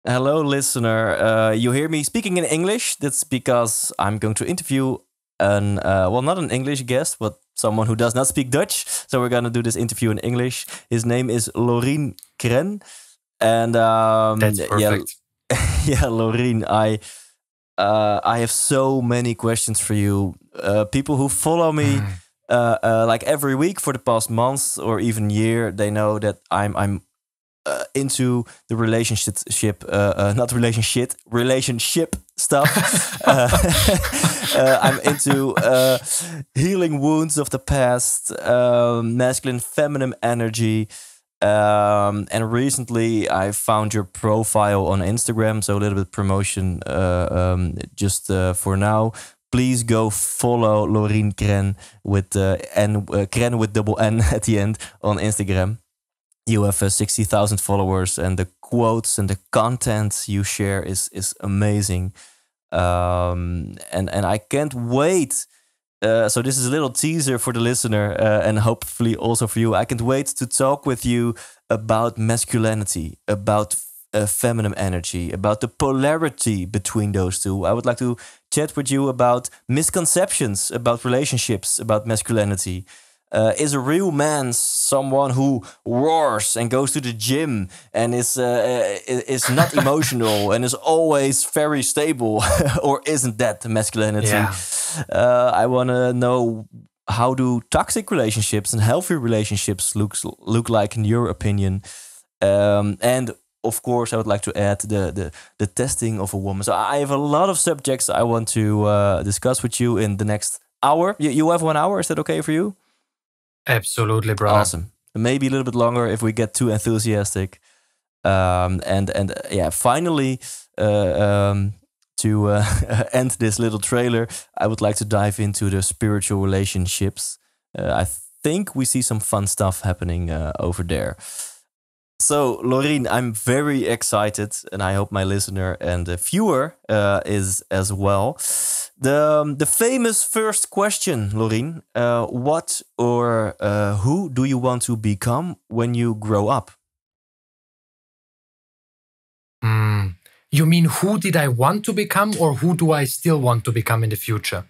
Hello, listener. You hear me speaking in English. That's because I'm going to interview not an English guest, but someone who does not speak Dutch. So we're gonna do this interview in English. His name is Lorin Krenn, and That's perfect. yeah, Lorin. I have so many questions for you. People who follow me Mm. like every week for the past months or even year, they know that I'm into the not relationship stuff. I'm into healing wounds of the past, masculine, feminine energy. And recently I found your profile on Instagram, so a little bit promotion just for now. Please go follow Lorin Krenn with Krenn with double N at the end on Instagram. You have 60,000 followers, and the quotes and the content you share is amazing. And I can't wait. So this is a little teaser for the listener, and hopefully also for you. I can't wait to talk with you about masculinity, about feminine energy, about the polarity between those two. I would like to chat with you about misconceptions about relationships, about masculinity. Is a real man someone who roars and goes to the gym and is not emotional and is always very stable, or isn't that masculinity? Yeah. I want to know, how do toxic relationships and healthy relationships look like in your opinion? And of course, I would like to add the testing of a woman. So I have a lot of subjects I want to discuss with you in the next hour. You have 1 hour. Is that okay for you? Absolutely, brother. Awesome. Maybe a little bit longer if we get too enthusiastic. And yeah, finally, to end this little trailer, I would like to dive into the spiritual relationships. I think we see some fun stuff happening over there. So, Lorin, I'm very excited, and I hope my listener and the viewer is as well. The famous first question, Lorin, what or who do you want to become when you grow up? Mm. You mean who did I want to become, or who do I still want to become in the future?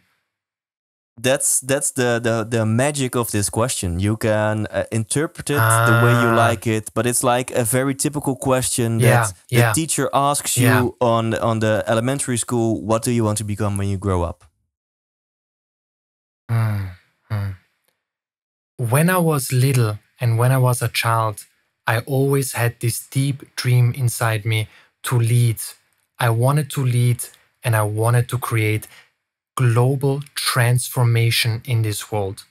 That's the magic of this question. You can interpret it the way you Ah, like it, but it's like a very typical question yeah, that the yeah, teacher asks yeah. you on the elementary school. What do you want to become when you grow up? Mm, mm. When I was little and when I was a child, I always had this deep dream inside me to lead. I wanted to lead and I wanted to create global transformation in this world.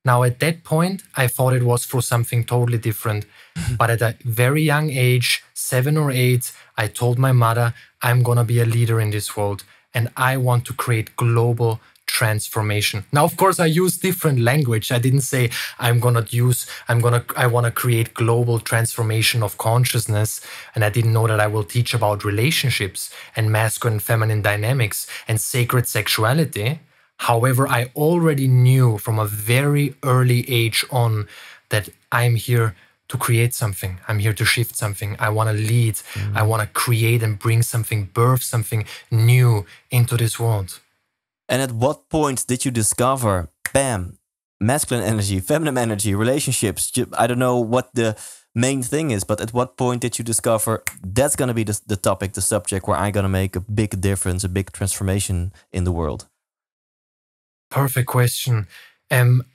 Now, at that point, I thought it was for something totally different. But at a very young age, 7 or 8, I told my mother, I'm going to be a leader in this world and I want to create global transformation. Now, of course, I use different language. I didn't say I want to create global transformation of consciousness. And I didn't know that I will teach about relationships and masculine and feminine dynamics and sacred sexuality. However, I already knew from a very early age on that I'm here to create something. I'm here to shift something. I want to lead. I want to create and bring something, birth something new into this world. And at what point did you discover, bam, masculine energy, feminine energy, relationships? I don't know what the main thing is, but at what point did you discover that's going to be the topic, the subject where I'm going to make a big difference, a big transformation in the world? Perfect question.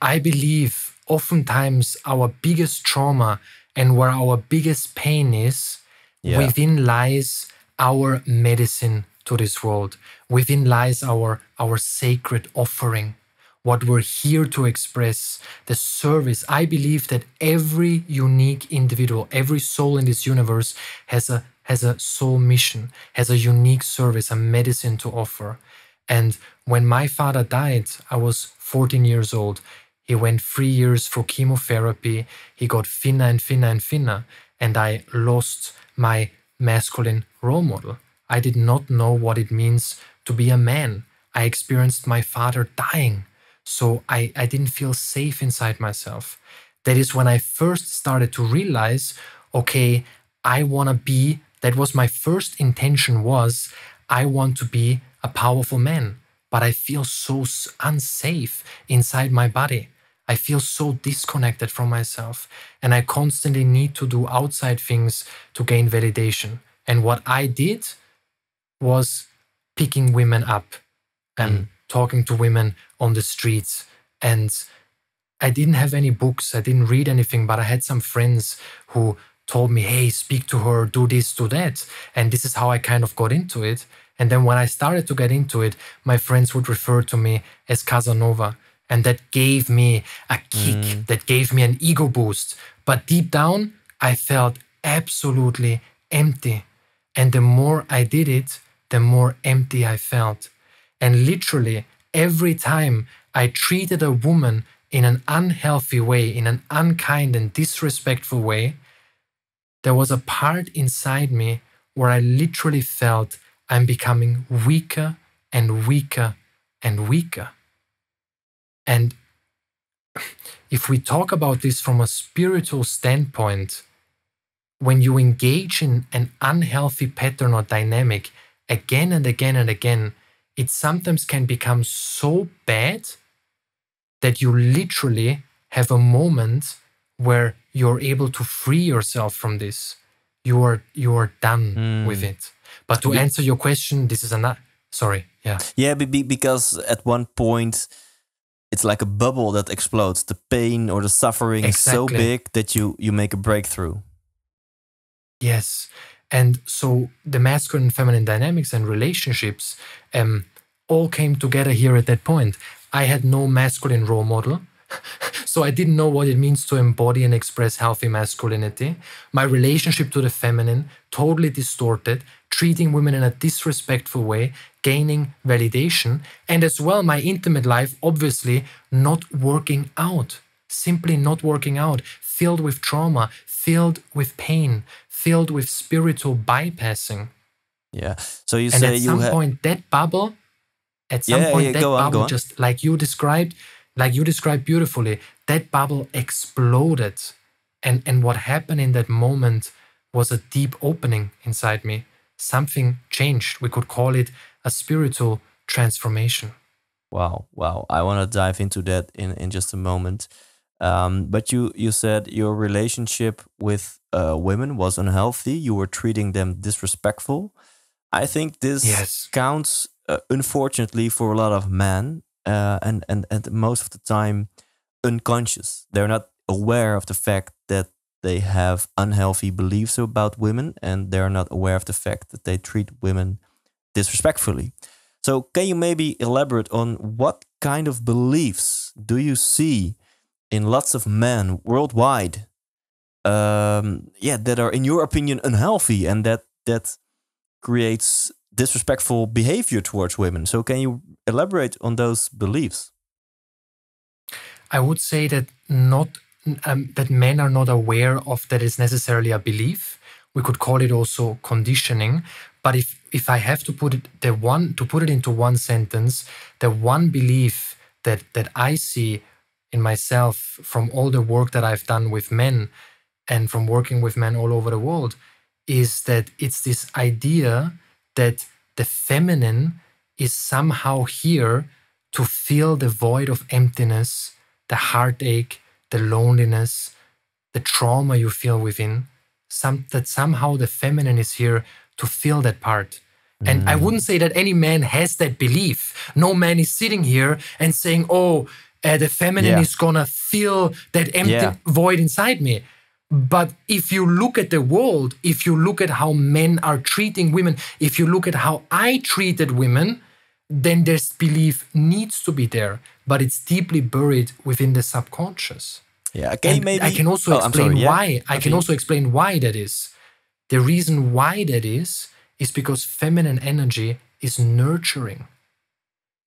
I believe oftentimes our biggest trauma and where our biggest pain is, Yeah. within lies our medicine to this world. Within lies our sacred offering, what we're here to express, the service. I believe that every unique individual, every soul in this universe has a soul mission, has a unique service, a medicine to offer. And when my father died, I was 14 years old. He went 3 years for chemotherapy. He got thinner and thinner and thinner. And I lost my masculine role model. I did not know what it means to be a man. I experienced my father dying. So I didn't feel safe inside myself. That is when I first started to realize, okay, I want to be that was my first intention, was I want to be a powerful man, but I feel so unsafe inside my body. I feel so disconnected from myself, and I constantly need to do outside things to gain validation. And what I did was picking women up and talking to women on the streets. And I didn't have any books, I didn't read anything, but I had some friends who told me, hey, speak to her, do this, do that. And this is how I kind of got into it. And then when I started to get into it, my friends would refer to me as Casanova. And that gave me a kick, that gave me an ego boost. But deep down, I felt absolutely empty. And the more I did it, the more empty I felt. And literally, every time I treated a woman in an unhealthy way, in an unkind and disrespectful way, there was a part inside me where I literally felt I'm becoming weaker and weaker and weaker. And if we talk about this from a spiritual standpoint, when you engage in an unhealthy pattern or dynamic again and again and again, it sometimes can become so bad that you literally have a moment where you're able to free yourself from this. You are done with it. But to answer your question, this is another... Sorry, yeah. Yeah, because at one point, it's like a bubble that explodes. The pain or the suffering is so big that you make a breakthrough. Yes. And so the masculine and feminine dynamics and relationships all came together here at that point. I had no masculine role model. So I didn't know what it means to embody and express healthy masculinity. My relationship to the feminine, totally distorted, treating women in a disrespectful way, gaining validation, and as well my intimate life, obviously not working out, simply not working out, filled with trauma, filled with pain, filled with spiritual bypassing. Yeah. So you and say at some point that bubble, just like you described beautifully, that bubble exploded. And what happened in that moment was a deep opening inside me. Something changed. We could call it a spiritual transformation. Wow. I want to dive into that in just a moment. But you said your relationship with women was unhealthy. You were treating them disrespectful. I think this counts, unfortunately, for a lot of men, and most of the time unconscious. They're not aware of the fact that they have unhealthy beliefs about women, and they're not aware of the fact that they treat women disrespectfully. So can you maybe elaborate on what kind of beliefs do you see in lots of men worldwide, that are, in your opinion, unhealthy, and that creates disrespectful behavior towards women? So can you elaborate on those beliefs? I would say that that men are not aware of that is necessarily a belief. We could call it also conditioning. But if I have to put it into one sentence, the one belief that I see in myself from all the work that I've done with men and from working with men all over the world is that it's this idea that the feminine is somehow here to fill the void of emptiness, the heartache, the loneliness, the trauma you feel within, that somehow the feminine is here to fill that part. And I wouldn't say that any man has that belief. No man is sitting here and saying, the feminine is gonna fill that empty void inside me. But if you look at the world, if you look at how men are treating women, if you look at how I treated women, then this belief needs to be there, but it's deeply buried within the subconscious. Yeah, okay, maybe I can also explain why. I can also explain why that is. The reason why that is because feminine energy is nurturing.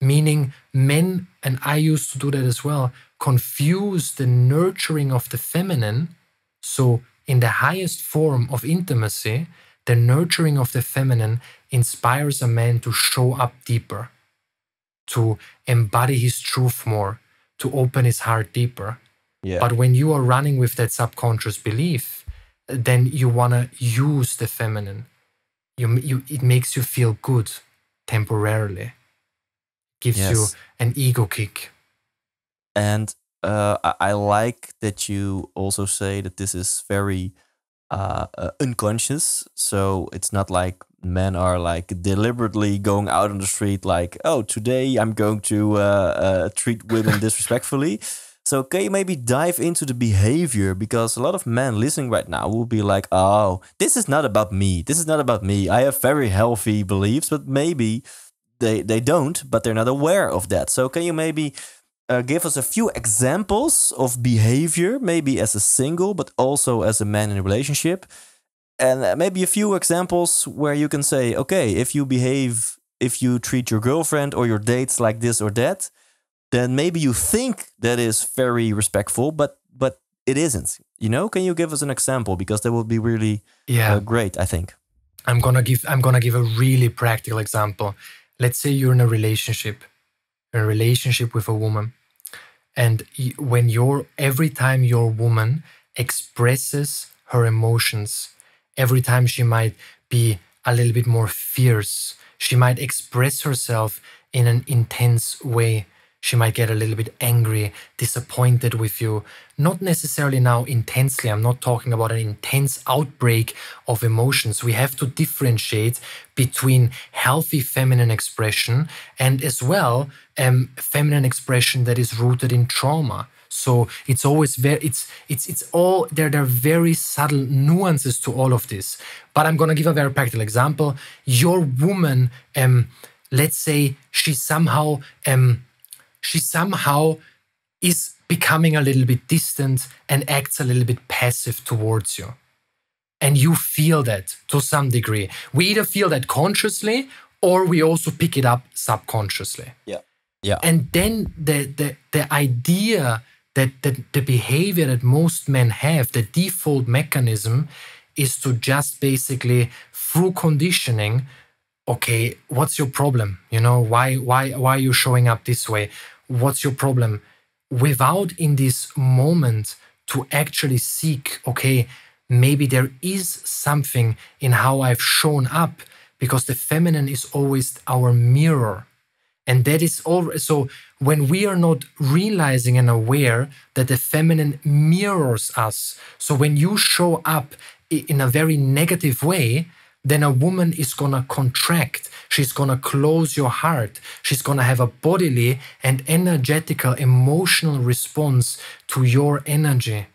Meaning men, and I used to do that as well, confuse the nurturing of the feminine. So in the highest form of intimacy, the nurturing of the feminine inspires a man to show up deeper, to embody his truth more, to open his heart deeper. Yeah. But when you are running with that subconscious belief, then you want to use the feminine. it makes you feel good temporarily. Gives you an ego kick. And I like that you also say that this is very unconscious. So it's not like men are like deliberately going out on the street like, oh, today I'm going to treat women disrespectfully. So can you maybe dive into the behavior? Because a lot of men listening right now will be like, oh, this is not about me. This is not about me. I have very healthy beliefs, but maybe they don't, but they're not aware of that. So can you maybe give us a few examples of behavior, maybe as a single, but also as a man in a relationship? And maybe a few examples where you can say, okay, if you treat your girlfriend or your dates like this or that, then maybe you think that is very respectful, but it isn't. You know, can you give us an example? Because that would be really great, I think. I'm gonna give a really practical example. Let's say you're in a relationship with a woman, and every time your woman expresses her emotions, every time she might be a little bit more fierce, she might express herself in an intense way. She might get a little bit angry, disappointed with you. Not necessarily now intensely. I'm not talking about an intense outbreak of emotions. We have to differentiate between healthy feminine expression and as well feminine expression that is rooted in trauma. So it's always it's all there are very subtle nuances to all of this. But I'm gonna give a very practical example. Your woman, let's say she somehow is becoming a little bit distant and acts a little bit passive towards you. And you feel that to some degree. We either feel that consciously or we also pick it up subconsciously. Yeah. And then the idea that the behavior that most men have, the default mechanism, is to just basically, through conditioning, okay, what's your problem? You know, why are you showing up this way? What's your problem? Without in this moment to actually seek, okay, maybe there is something in how I've shown up, because the feminine is always our mirror. And that is all. So when we are not realizing and aware that the feminine mirrors us, so when you show up in a very negative way, then a woman is going to contract. She's going to close your heart. She's going to have a bodily and energetical, emotional response to your energy.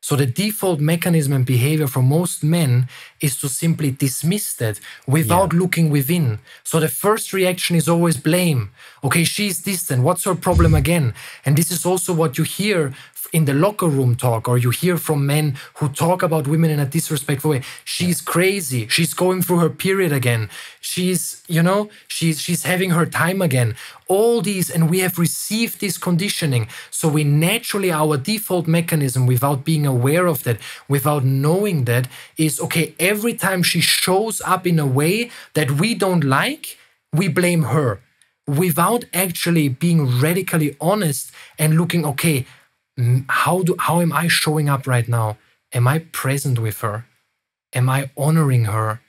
So the default mechanism and behavior for most men is to simply dismiss that without looking within. So the first reaction is always blame. Okay, she's distant. What's her problem again? And this is also what you hear in the locker room talk, or you hear from men who talk about women in a disrespectful way. She's crazy. She's going through her period again. She's having her time again. All these, and we have received this conditioning. So we naturally, our default mechanism, without being aware of that, without knowing that, is, okay, every time she shows up in a way that we don't like, we blame her, without actually being radically honest and looking, okay, how am I showing up right now? Am I present with her? Am I honoring her?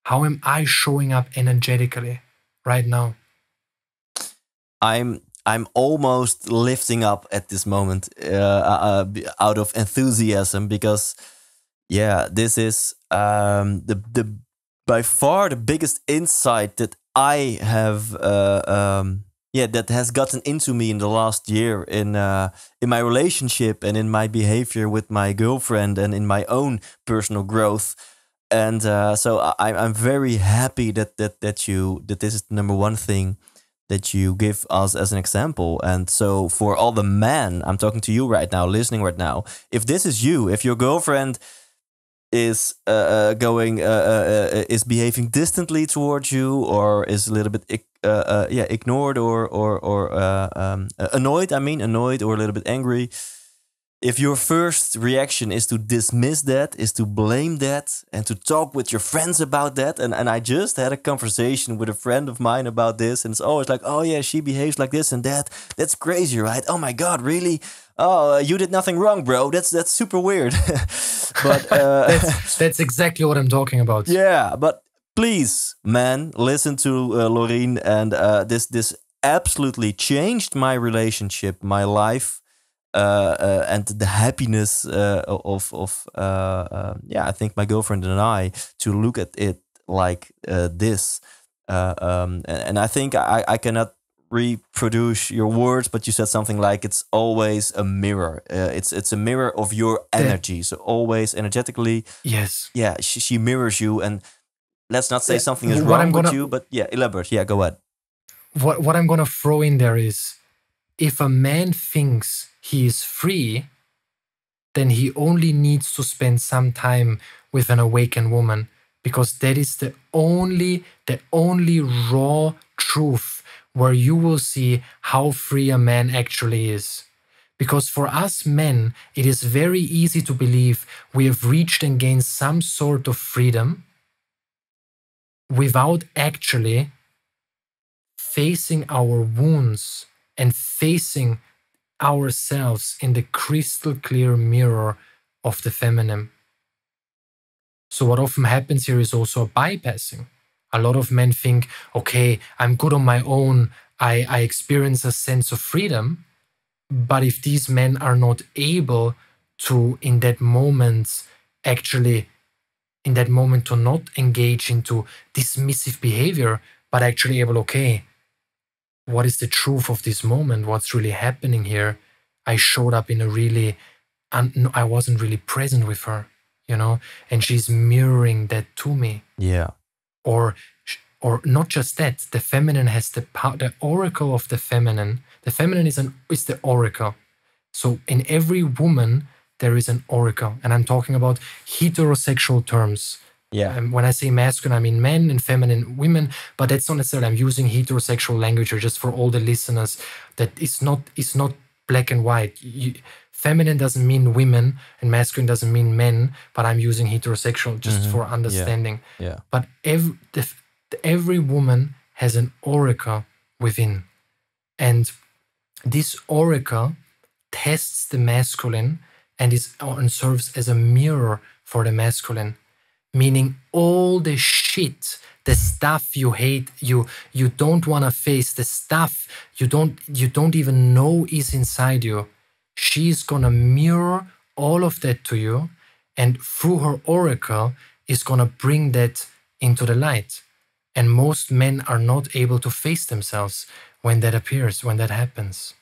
How am I showing up energetically right now? I'm almost lifting up at this moment out of enthusiasm, because this is the by far the biggest insight that I have that has gotten into me in the last year in my relationship and in my behavior with my girlfriend and in my own personal growth. And so I'm very happy that this is the number one thing that you give us as an example. And so for all the men, I'm talking to you right now, listening right now, if this is you, if your girlfriend is is behaving distantly towards you, or is a little bit ignored or annoyed, annoyed or a little bit angry, if your first reaction is to dismiss that, is to blame that, and to talk with your friends about that, and I just had a conversation with a friend of mine about this, and it's always like, oh yeah, she behaves like this and that. That's crazy, right? Oh my God, really? Oh, you did nothing wrong, bro. That's super weird. But that's exactly what I'm talking about. Yeah, but please, man, listen to Lorin, and this absolutely changed my relationship, my life, and the happiness I think my girlfriend and I, to look at it like this. And I think I cannot reproduce your words, but you said something like it's always a mirror. It's a mirror of your energy. So always energetically, yes, yeah, she mirrors you. And let's not say something is wrong with you, but yeah, elaborate. Yeah, go ahead. What I'm gonna throw in there is, if a man thinks he is free, then he only needs to spend some time with an awakened woman, because that is the only raw truth where you will see how free a man actually is. Because for us men, it is very easy to believe we have reached and gained some sort of freedom without actually facing our wounds and facing ourselves in the crystal clear mirror of the feminine. So what often happens here is also a bypassing. A lot of men think, okay, I'm good on my own, I experience a sense of freedom. But if these men are not able to, in that moment to not engage into dismissive behavior, but actually able, okay, what is the truth of this moment? What's really happening here? I showed up in a really, I wasn't really present with her, and she's mirroring that to me. Yeah. Or not just that, the feminine has the power, the oracle of the feminine. The feminine is the oracle. So in every woman, there is an oracle. And I'm talking about heterosexual terms. Yeah. When I say masculine, I mean men, and feminine, women. But that's not necessarily, I'm using heterosexual language here just for all the listeners, that it's not black and white. Feminine doesn't mean women and masculine doesn't mean men, but I'm using heterosexual just for understanding. Yeah. But every woman has an oracle within. And this oracle tests the masculine and serves as a mirror for the masculine. Meaning all the shit, the stuff you hate, you don't want to face, the stuff you don't even know is inside you. She's gonna mirror all of that to you, and through her oracle is gonna bring that into the light. And most men are not able to face themselves when that appears, when that happens.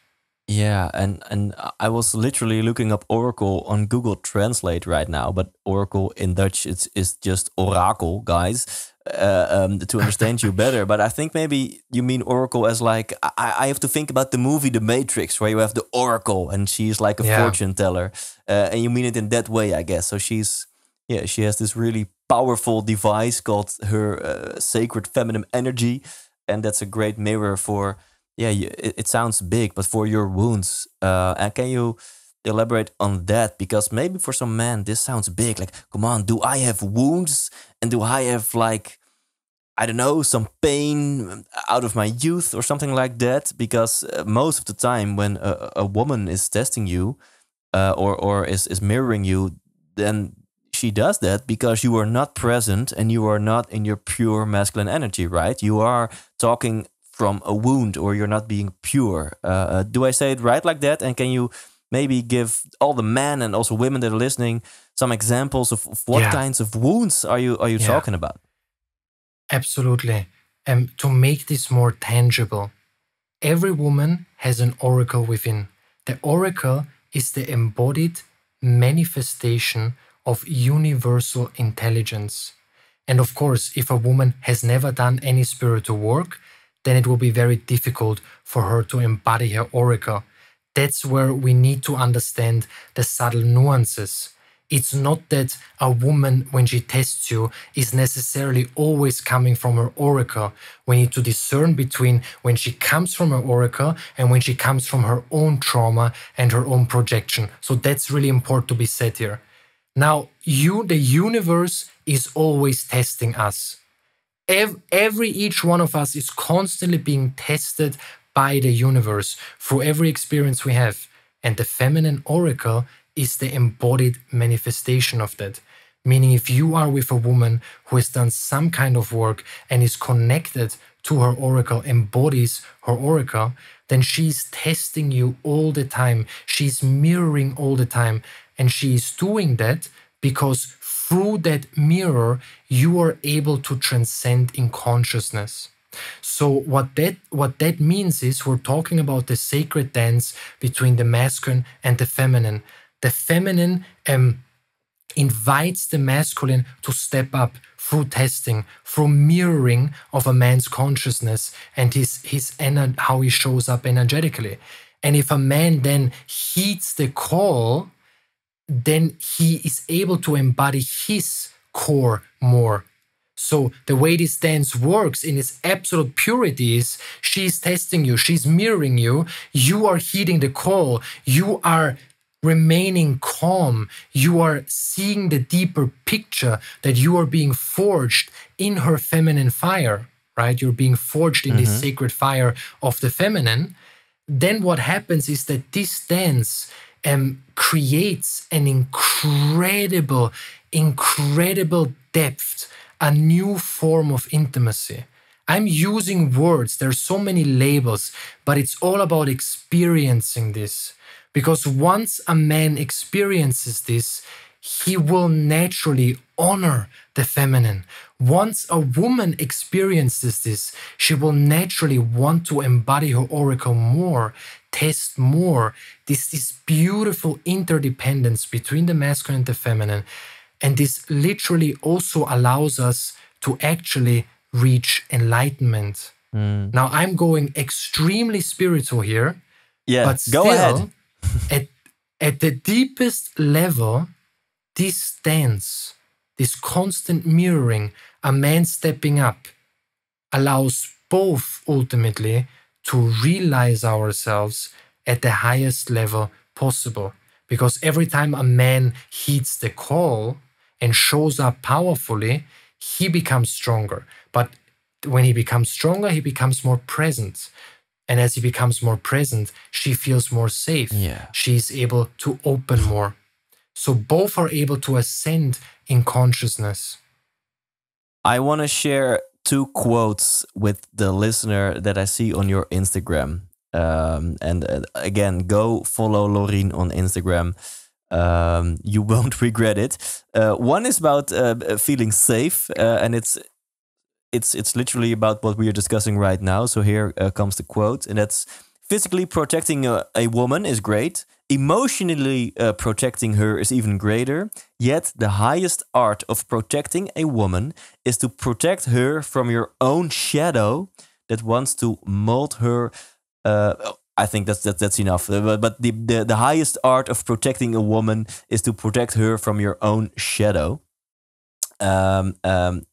Yeah, and I was literally looking up Oracle on Google Translate right now, but Oracle in Dutch is just oracle, guys, to understand you better. But I think maybe you mean Oracle as like, I have to think about the movie The Matrix, where you have the Oracle and she's like a fortune teller, and you mean it in that way, I guess. So she has this really powerful device called her sacred feminine energy, and that's a great mirror for. Yeah, it sounds big, but for your wounds. And can you elaborate on that? Because maybe for some men, this sounds big. Like, come on, do I have wounds? And do I have, like, I don't know, some pain out of my youth or something like that? Because most of the time when a woman is testing you or is mirroring you, then she does that because you are not present and you are not in your pure masculine energy, right? You are talking from a wound, or you're not being pure. Do I say it right like that? And can you maybe give all the men and also women that are listening some examples of what kinds of wounds are you talking about? Absolutely. To make this more tangible, every woman has an oracle within. The oracle is the embodied manifestation of universal intelligence. And of course, if a woman has never done any spiritual work, then it will be very difficult for her to embody her oracle. That's where we need to understand the subtle nuances. It's not that a woman, when she tests you, is necessarily always coming from her oracle. We need to discern between when she comes from her oracle and when she comes from her own trauma and her own projection. So that's really important to be said here. Now, the universe is always testing us. Each one of us is constantly being tested by the universe through every experience we have. And the feminine oracle is the embodied manifestation of that. Meaning if you are with a woman who has done some kind of work and is connected to her oracle, embodies her oracle, then she's testing you all the time. She's mirroring all the time. And she is doing that because through that mirror, you are able to transcend in consciousness. So what that means is we're talking about the sacred dance between the masculine and the feminine. The feminine invites the masculine to step up through testing, through mirroring of a man's consciousness and how he shows up energetically. And if a man then heeds the call, then he is able to embody his core more. So the way this dance works in its absolute purity is she's testing you, she's mirroring you, you are heeding the call, you are remaining calm, you are seeing the deeper picture that you are being forged in her feminine fire, right? You're being forged in this sacred fire of the feminine. Then what happens is that this dance creates an incredible depth, a new form of intimacy. I'm using words, there's so many labels, but it's all about experiencing this. Because once a man experiences this, he will naturally honor the feminine. Once a woman experiences this, she will naturally want to embody her oracle more, test more. This beautiful interdependence between the masculine and the feminine. And this literally also allows us to actually reach enlightenment. Now, I'm going extremely spiritual here. Yeah, but still, go ahead. at the deepest level, this dance, this constant mirroring, a man stepping up, allows both ultimately to realize ourselves at the highest level possible. Because every time a man heeds the call and shows up powerfully, he becomes stronger. But when he becomes stronger, he becomes more present. And as he becomes more present, she feels more safe. Yeah. She's able to open more. So both are able to ascend in consciousness. I want to share 2 quotes with the listener that I see on your Instagram. Again, go follow Lorin on Instagram. You won't regret it. One is about feeling safe, and it's literally about what we are discussing right now. So here comes the quote, and that's: physically protecting a woman is great. Emotionally protecting her is even greater. Yet the highest art of protecting a woman is to protect her from your own shadow that wants to mold her. I think that's enough. But the highest art of protecting a woman is to protect her from your own shadow. And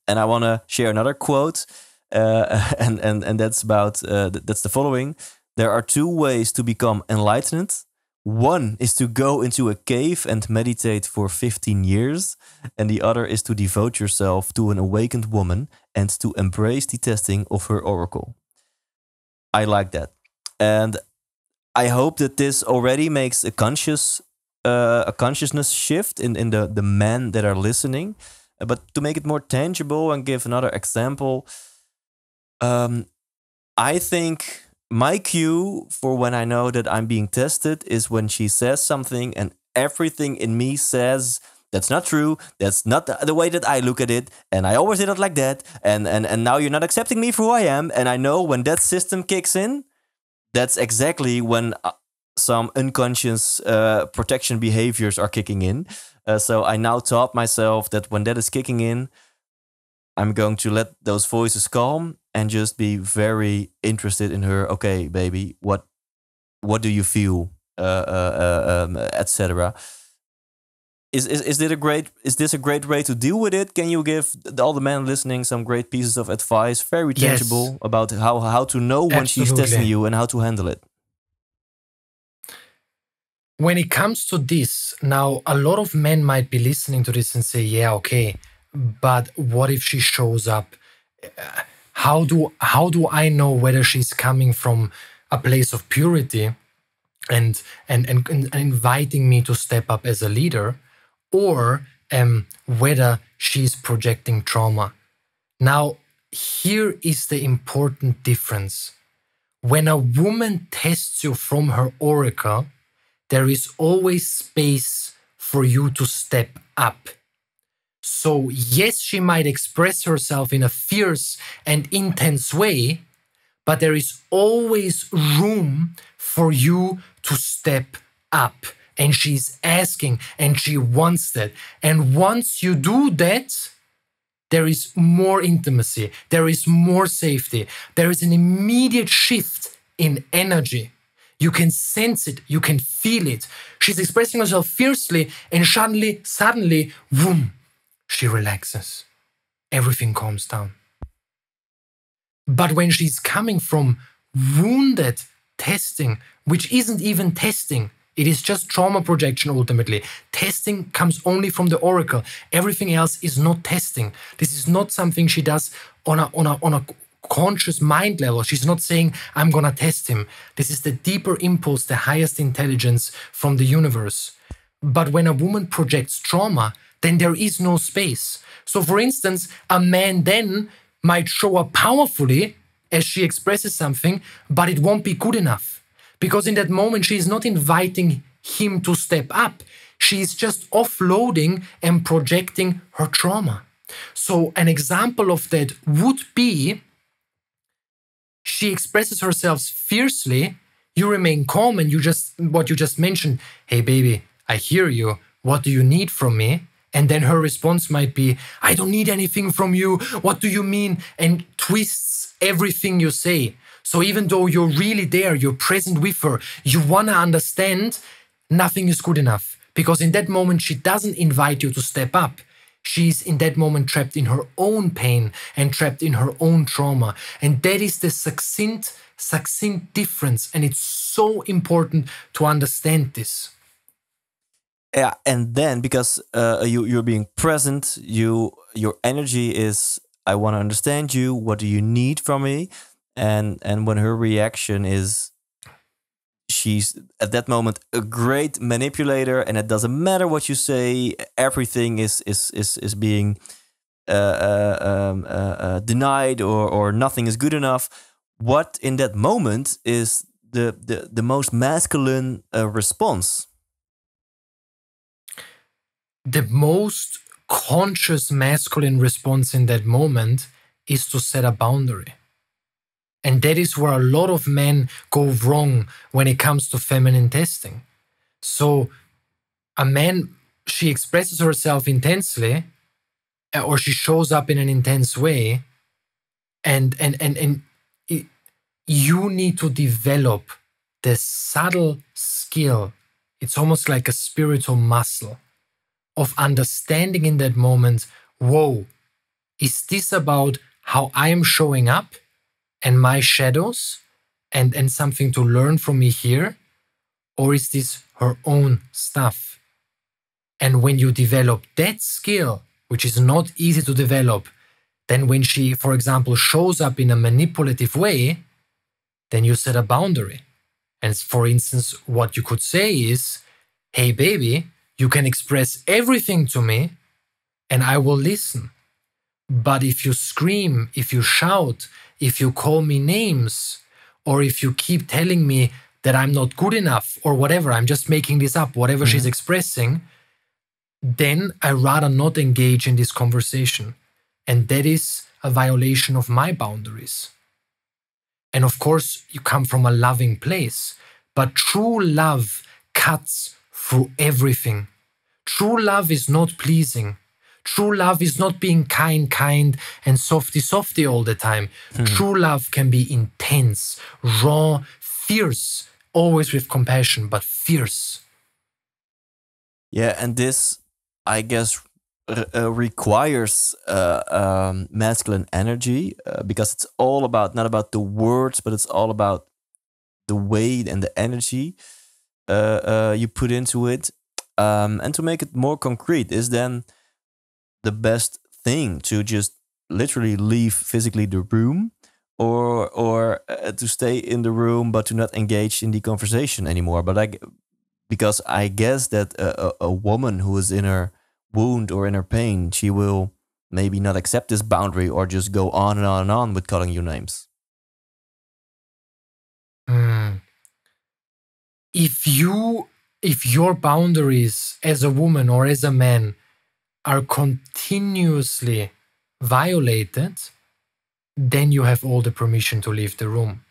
I want to share another quote, and that's about that's the following: there are 2 ways to become enlightened. One is to go into a cave and meditate for 15 years, and the other is to devote yourself to an awakened woman and to embrace the testing of her oracle. I like that, and I hope that this already makes a consciousness shift in the men that are listening. But to make it more tangible and give another example, I think my cue for when I know that I'm being tested is when she says something and everything in me says, that's not true, that's not the way that I look at it, and I always did it like that, and now you're not accepting me for who I am. And I know when that system kicks in, that's exactly when some unconscious protection behaviors are kicking in. So I now taught myself that when that is kicking in, I'm going to let those voices calm and just be very interested in her. Okay, baby, what do you feel, etc. Is this a great way to deal with it? Can you give all the men listening some great pieces of advice, very tangible, Yes. about how to know when she's testing you and how to handle it? When it comes to this, now a lot of men might be listening to this and say, yeah, okay, but what if she shows up? How do I know whether she's coming from a place of purity and inviting me to step up as a leader, or whether she's projecting trauma. Now, here is the important difference. When a woman tests you from her oracle, there is always space for you to step up. So yes, she might express herself in a fierce and intense way, but there is always room for you to step up. And she's asking and she wants that. And once you do that, there is more intimacy, there is more safety, there is an immediate shift in energy. You can sense it, you can feel it. She's expressing herself fiercely and suddenly, boom, she relaxes. Everything calms down. But when she's coming from wounded testing, which isn't even testing, it is just trauma projection ultimately. Testing comes only from the oracle. Everything else is not testing. This is not something she does on a conscious mind level. She's not saying, I'm gonna test him. This is the deeper impulse, the highest intelligence from the universe. But when a woman projects trauma, then there is no space. So for instance, a man then might show up powerfully as she expresses something, but it won't be good enough. Because in that moment, she is not inviting him to step up. She is just offloading and projecting her trauma. So an example of that would be, she expresses herself fiercely, you remain calm and what you just mentioned, hey baby, I hear you, what do you need from me? And then her response might be, I don't need anything from you, what do you mean? And twists everything you say. So even though you're really there, you're present with her, you want to understand, nothing is good enough. Because in that moment, she doesn't invite you to step up. She's in that moment trapped in her own pain and trapped in her own trauma. And that is the succinct difference. And it's so important to understand this. Yeah, and then because you're being present, your energy is, I want to understand you, what do you need from me? And when her reaction is, she's at that moment a great manipulator, and it doesn't matter what you say, everything is being denied, or nothing is good enough. What in that moment is the most masculine response? The most conscious masculine response in that moment is to set a boundary. And that is where a lot of men go wrong when it comes to feminine testing. So a man, she expresses herself intensely, or she shows up in an intense way, and you need to develop the subtle skill. It's almost like a spiritual muscle of understanding in that moment, whoa, is this about how I am showing up and my shadows and something to learn from me here? Or is this her own stuff? And when you develop that skill, which is not easy to develop, then when she, for example, shows up in a manipulative way, then you set a boundary. And for instance, what you could say is, hey baby, you can express everything to me and I will listen. But if you scream, if you shout, if you call me names, or if you keep telling me that I'm not good enough or whatever, I'm just making this up, whatever she's expressing, then I rather not engage in this conversation. And that is a violation of my boundaries. And of course, you come from a loving place, but true love cuts through everything. True love is not pleasing. True love is not being kind and softy all the time. True love can be intense, raw, fierce, always with compassion, but fierce. Yeah, and this, I guess, requires masculine energy, because it's all about, not about the words, but it's all about the weight and the energy you put into it. And to make it more concrete, is then the best thing to just literally leave physically the room, or to stay in the room but to not engage in the conversation anymore? But because I guess that a woman who is in her wound or in her pain, she will maybe not accept this boundary or just go on and on and on with calling you names. If your boundaries as a woman or as a man are continuously violated, then you have all the permission to leave the room.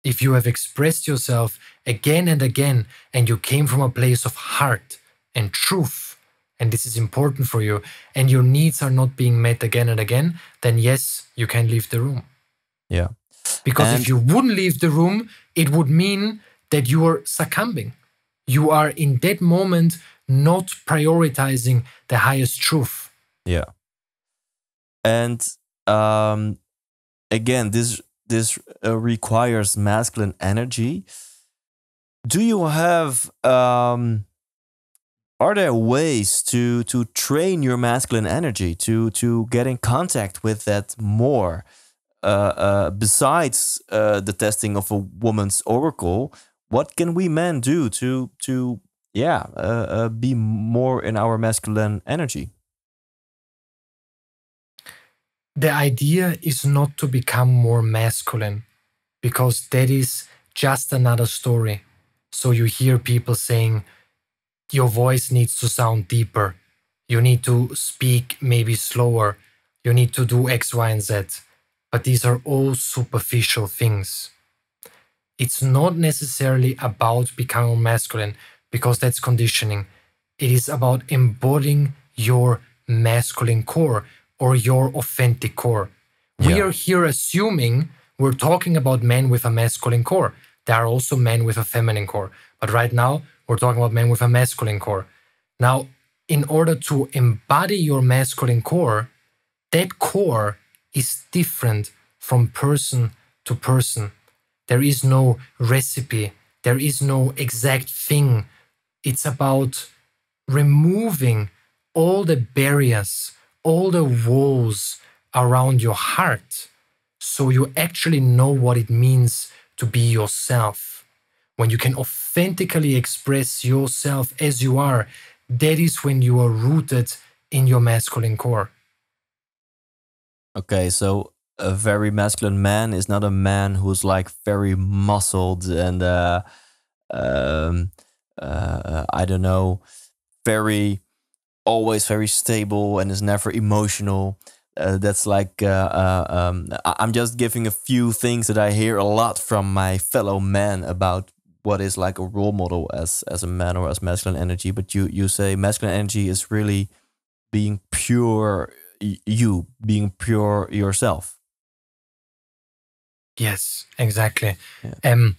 If you have expressed yourself again and again, and you came from a place of heart and truth, and this is important for you, and your needs are not being met again and again, then yes, you can leave the room. Yeah. Because if you wouldn't leave the room, it would mean that you are succumbing. You are in that moment not prioritizing the highest truth. Yeah. And again, this requires masculine energy. Do you have are there ways to train your masculine energy to get in contact with that more? Besides the testing of a woman's oracle, what can we men do to be more in our masculine energy? The idea is not to become more masculine, because that is just another story. So you hear people saying, your voice needs to sound deeper. You need to speak maybe slower. You need to do X, Y, and Z. But these are all superficial things. It's not necessarily about becoming masculine, because that's conditioning. It is about embodying your masculine core or your authentic core. We are here assuming we're talking about men with a masculine core. There are also men with a feminine core. But right now, we're talking about men with a masculine core. Now, in order to embody your masculine core, that core is different from person to person. There is no recipe. There is no exact thing. It's about removing all the barriers, all the walls around your heart, so you actually know what it means to be yourself. When you can authentically express yourself as you are, that is when you are rooted in your masculine core. Okay, so a very masculine man is not a man who's like very muscled and I don't know, always very stable and is never emotional. That's like I'm just giving a few things that I hear a lot from my fellow men about what is like a role model as a man or as masculine energy. But you say masculine energy is really being pure, being pure yourself. Yes, exactly. Yeah.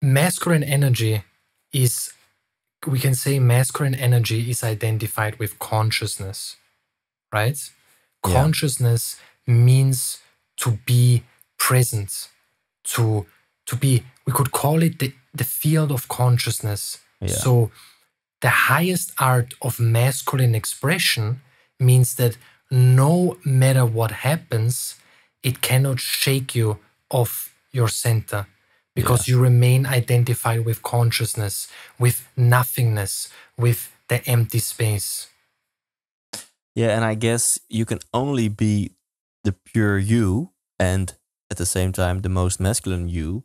Masculine energy is, we can say masculine energy is identified with consciousness, right? Yeah. Consciousness means to be present, to be, we could call it the field of consciousness. Yeah. So the highest art of masculine expression means that no matter what happens, it cannot shake you off your center, because you remain identified with consciousness, with nothingness, with the empty space. Yeah, and I guess you can only be the pure you and at the same time the most masculine you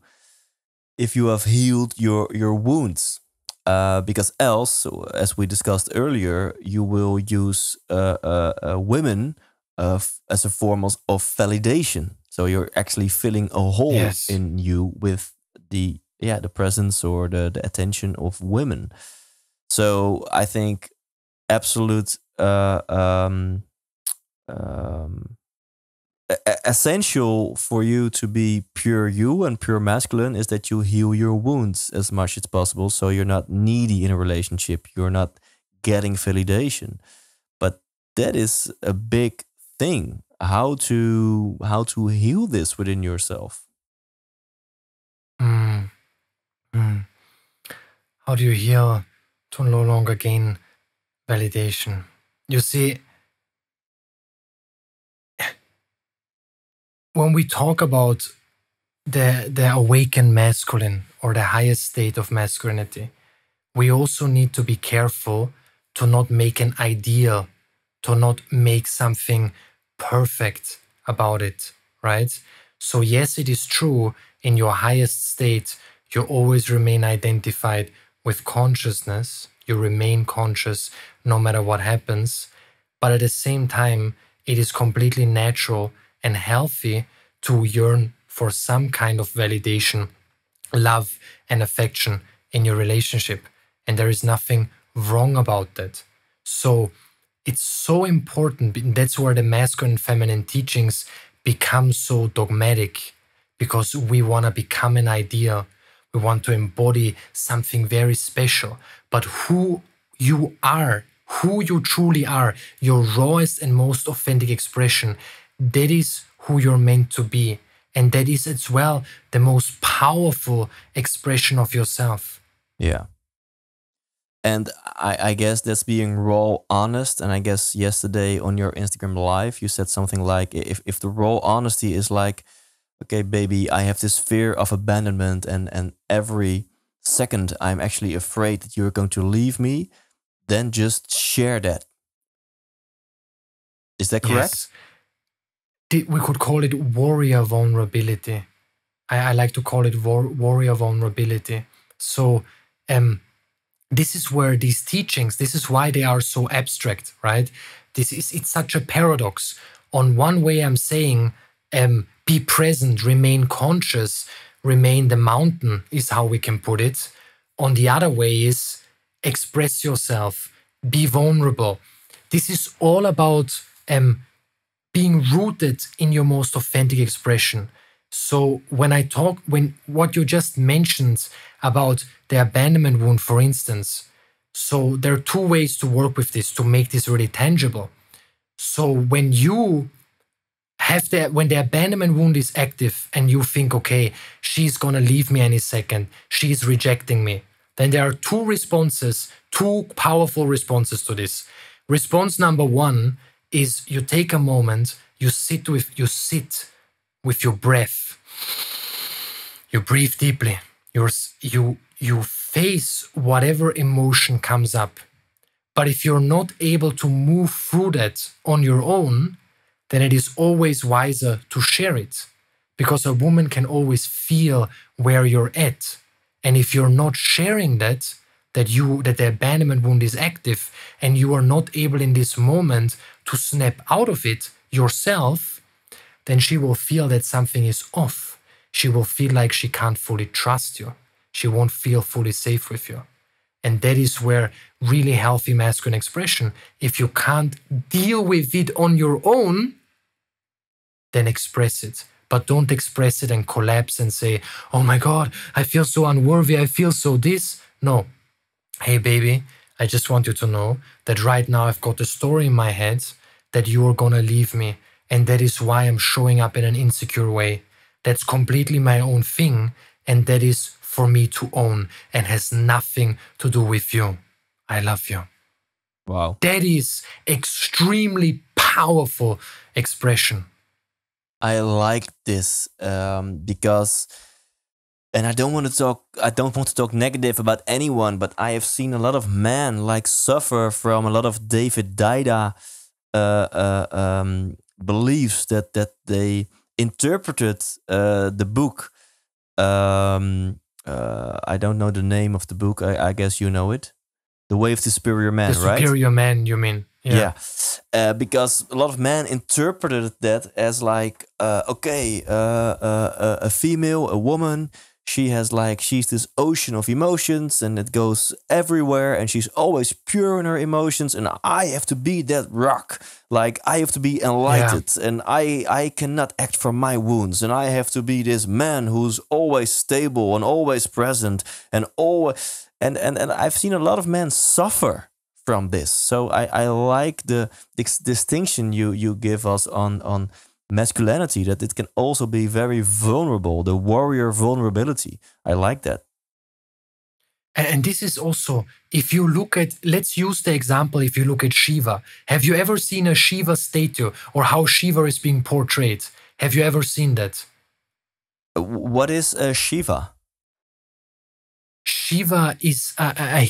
if you have healed your wounds. Because else, as we discussed earlier, you will use women as a form of validation. So you're actually filling a hole in you with the presence or the attention of women. So I think absolute essential for you to be pure you and pure masculine is that you heal your wounds as much as possible, so you're not needy in a relationship, you're not getting validation. But that is a big thing, how to heal this within yourself. How do you heal to no longer gain validation? You see, when we talk about the awakened masculine or the highest state of masculinity, we also need to be careful to not make an ideal, to not make something perfect about it, right? So yes, it is true, in your highest state, you always remain identified with consciousness. You remain conscious no matter what happens. But at the same time, it is completely natural and healthy to yearn for some kind of validation, love, and affection in your relationship. And there is nothing wrong about that. So it's so important. That's where the masculine and feminine teachings become so dogmatic, because we want to become an ideal. We want to embody something very special. But who you are, who you truly are, your rawest and most authentic expression, that is who you're meant to be. And that is as well the most powerful expression of yourself. Yeah. And I guess that's being raw, honest. And I guess yesterday on your Instagram live, you said something like, if the raw honesty is like, okay, baby, I have this fear of abandonment, and every second I'm actually afraid that you're going to leave me, then just share that. Is that correct? Yes. We could call it warrior vulnerability. I like to call it warrior vulnerability. So this is where these teachings, this is why they are so abstract, right? It's such a paradox. On one way, I'm saying, be present, remain conscious, remain the mountain is how we can put it. On the other way is express yourself, be vulnerable. This is all about being rooted in your most authentic expression. So when what you just mentioned about the abandonment wound, for instance, so there are two ways to work with this, to make this really tangible. So when the abandonment wound is active and you think, okay, she's gonna leave me any second, she's rejecting me, then there are two powerful responses to this. Response number one is you take a moment, you sit with your breath. You breathe deeply. You face whatever emotion comes up. But if you're not able to move through that on your own, then it is always wiser to share it. Because a woman can always feel where you're at. And if you're not sharing that the abandonment wound is active, and you are not able in this moment to snap out of it yourself, then she will feel that something is off. She will feel like she can't fully trust you. She won't feel fully safe with you. And that is where really healthy masculine expression, if you can't deal with it on your own, then express it. But don't express it and collapse and say, oh my God, I feel so unworthy, I feel so this. No. Hey baby, I just want you to know that right now I've got a story in my head that you are gonna leave me, and that is why I'm showing up in an insecure way. That's completely my own thing, and that is for me to own and has nothing to do with you. I love you. Wow. That is extremely powerful expression. I like this because, and I don't want to talk negative about anyone, but I have seen a lot of men like suffer from a lot of David Dida beliefs that they interpreted the book. I don't know the name of the book. I guess you know it. The Way of the Superior Man, right? The Superior Man, you mean? Yeah. Because a lot of men interpreted that as like, a female, a woman, she's this ocean of emotions, and it goes everywhere, and she's always pure in her emotions, and I have to be that rock. Like, I have to be enlightened, and I cannot act from my wounds, and I have to be this man who's always stable and always present, and always, and I've seen a lot of men suffer from this. So I like the distinction you give us on masculinity, that it can also be very vulnerable, the warrior vulnerability. I like that. And this is also, if you look at, let's use the example, if you look at Shiva. Have you ever seen a Shiva statue, or how Shiva is being portrayed? Have you ever seen that? What is Shiva? Shiva is a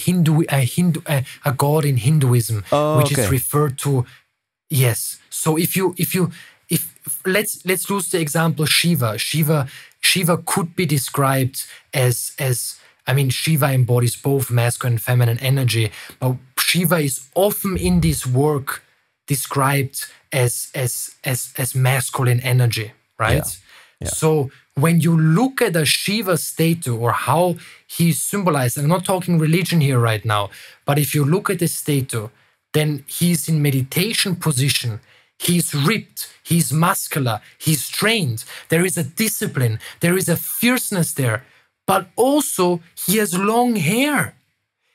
god in Hinduism, which is referred to. Yes. So if let's use the example Shiva. Shiva could be described as Shiva embodies both masculine and feminine energy, but Shiva is often in this work described as masculine energy, right? Yeah. So when you look at a Shiva statue or how he's symbolized, I'm not talking religion here right now, but if you look at the statue, then he's in meditation position. He's ripped, he's muscular, he's trained. There is a discipline, there is a fierceness there, but also he has long hair.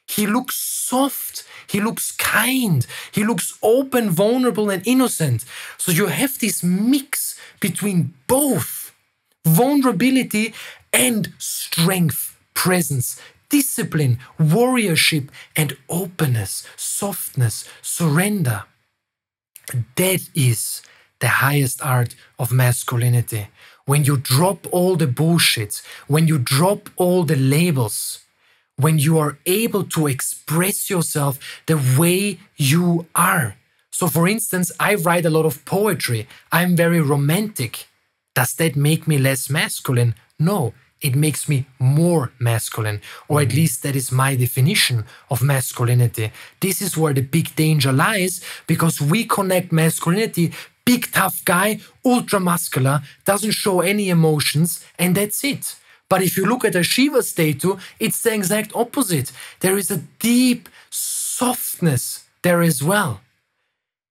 He looks soft, he looks kind, he looks open, vulnerable, and innocent. So you have this mix between both vulnerability and strength, presence, discipline, warriorship, and openness, softness, surrender. That is the highest art of masculinity. When you drop all the bullshit, when you drop all the labels, when you are able to express yourself the way you are. So for instance, I write a lot of poetry. I'm very romantic. Does that make me less masculine? No, it makes me more masculine, or at least that is my definition of masculinity. This is where the big danger lies, because we connect masculinity, big tough guy, ultra muscular, doesn't show any emotions, and that's it. But if you look at a Shiva statue, it's the exact opposite. There is a deep softness there as well.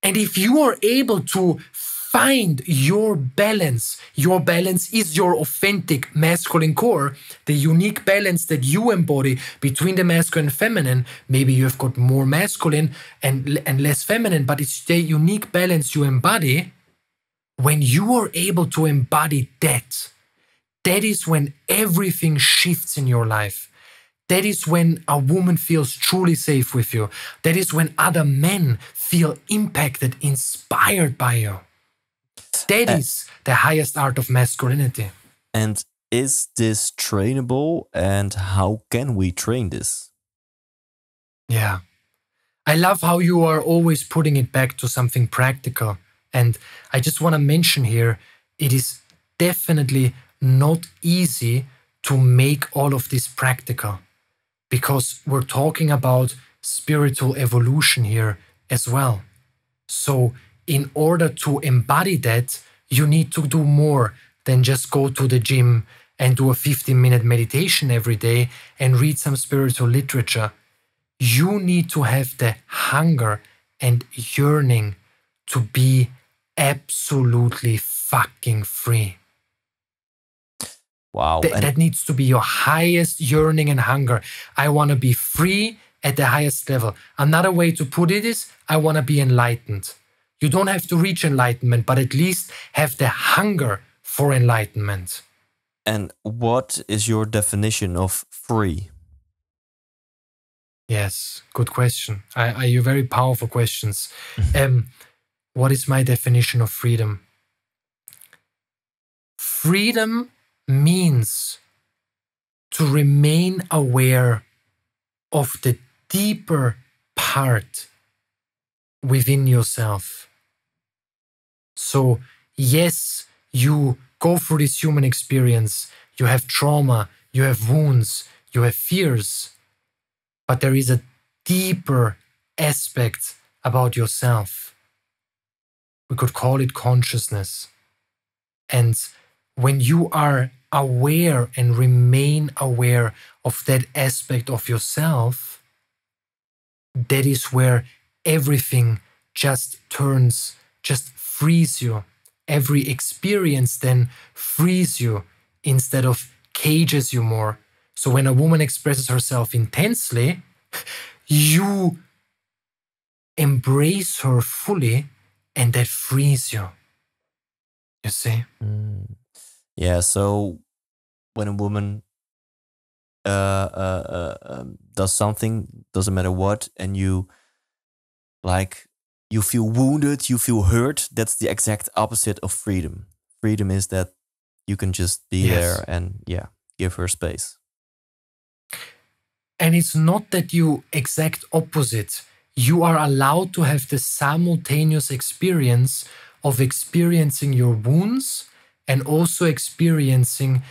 And if you are able to find your balance is your authentic masculine core, the unique balance that you embody between the masculine and feminine. Maybe you've got more masculine and less feminine, but it's the unique balance you embody. When you are able to embody that is when everything shifts in your life. That is when a woman feels truly safe with you. That is when other men feel impacted, inspired by you. That is the highest art of masculinity. And is this trainable, and how can we train this? Yeah. I love how you are always putting it back to something practical. And I just want to mention here, it is definitely not easy to make all of this practical, because we're talking about spiritual evolution here as well. So in order to embody that, you need to do more than just go to the gym and do a 15-minute meditation every day and read some spiritual literature. You need to have the hunger and yearning to be absolutely fucking free. Wow. That needs to be your highest yearning and hunger. I want to be free at the highest level. Another way to put it is, I want to be enlightened. You don't have to reach enlightenment, but at least have the hunger for enlightenment. And what is your definition of free? Yes, good question. Are you very powerful questions? What is my definition of freedom? Freedom means to remain aware of the deeper part within yourself. So, yes, you go through this human experience, you have trauma, you have wounds, you have fears, but there is a deeper aspect about yourself. We could call it consciousness. And when you are aware and remain aware of that aspect of yourself, that is where everything just frees you. Every experience then frees you instead of cages you more. So when a woman expresses herself intensely, you embrace her fully, and that frees you. You see? Yeah, so when a woman does something, doesn't matter what, and you feel wounded, you feel hurt, that's the exact opposite of freedom. Freedom is that you can just be there and give her space. And it's not that you exact opposite. You are allowed to have the simultaneous experience of experiencing your wounds and also experiencing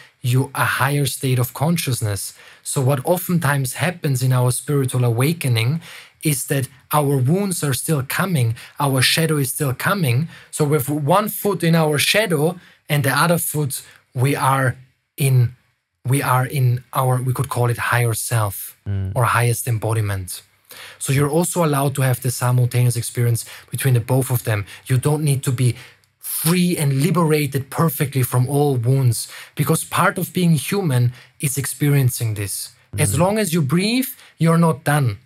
a higher state of consciousness. So what oftentimes happens in our spiritual awakening is that our wounds are still coming, our shadow is still coming. So with one foot in our shadow and the other foot, we are in our, we could call it higher self or highest embodiment. So you're also allowed to have the simultaneous experience between the both of them. You don't need to be free and liberated perfectly from all wounds, because part of being human is experiencing this. As long as you breathe, you're not done.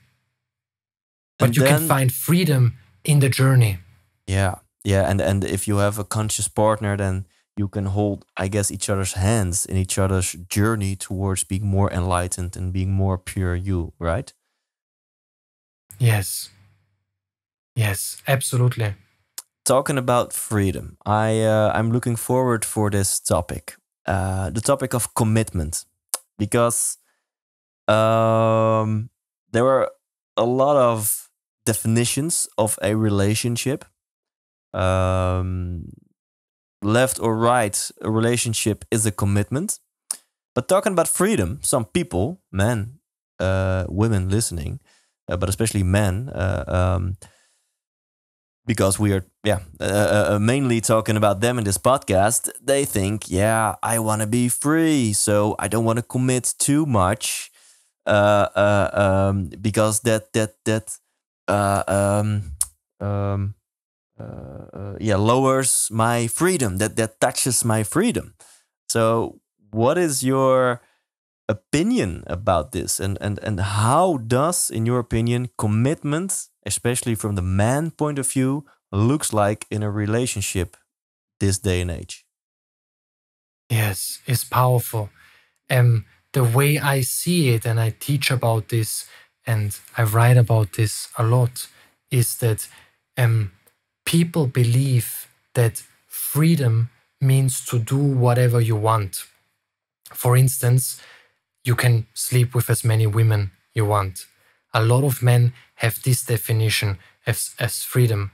But you can find freedom in the journey. Yeah. And if you have a conscious partner, then you can hold, I guess, each other's hands in each other's journey towards being more enlightened and being more pure you, right? Yes, absolutely. Talking about freedom, I'm looking forward for this topic, the topic of commitment, because there were a lot of definitions of a relationship. Left or right, a relationship is a commitment. But talking about freedom, some people, men, women listening, but especially men, because we are mainly talking about them in this podcast, they think, I want to be free, so I don't want to commit too much, because that lowers my freedom, that touches my freedom. So what is your opinion about this, and how does, in your opinion, commitment, especially from the man point of view, looks like in a relationship this day and age? Yes, it's powerful. The way I see it, and I teach about this and I write about this a lot, is that people believe that freedom means to do whatever you want. For instance, you can sleep with as many women you want. A lot of men have this definition as freedom.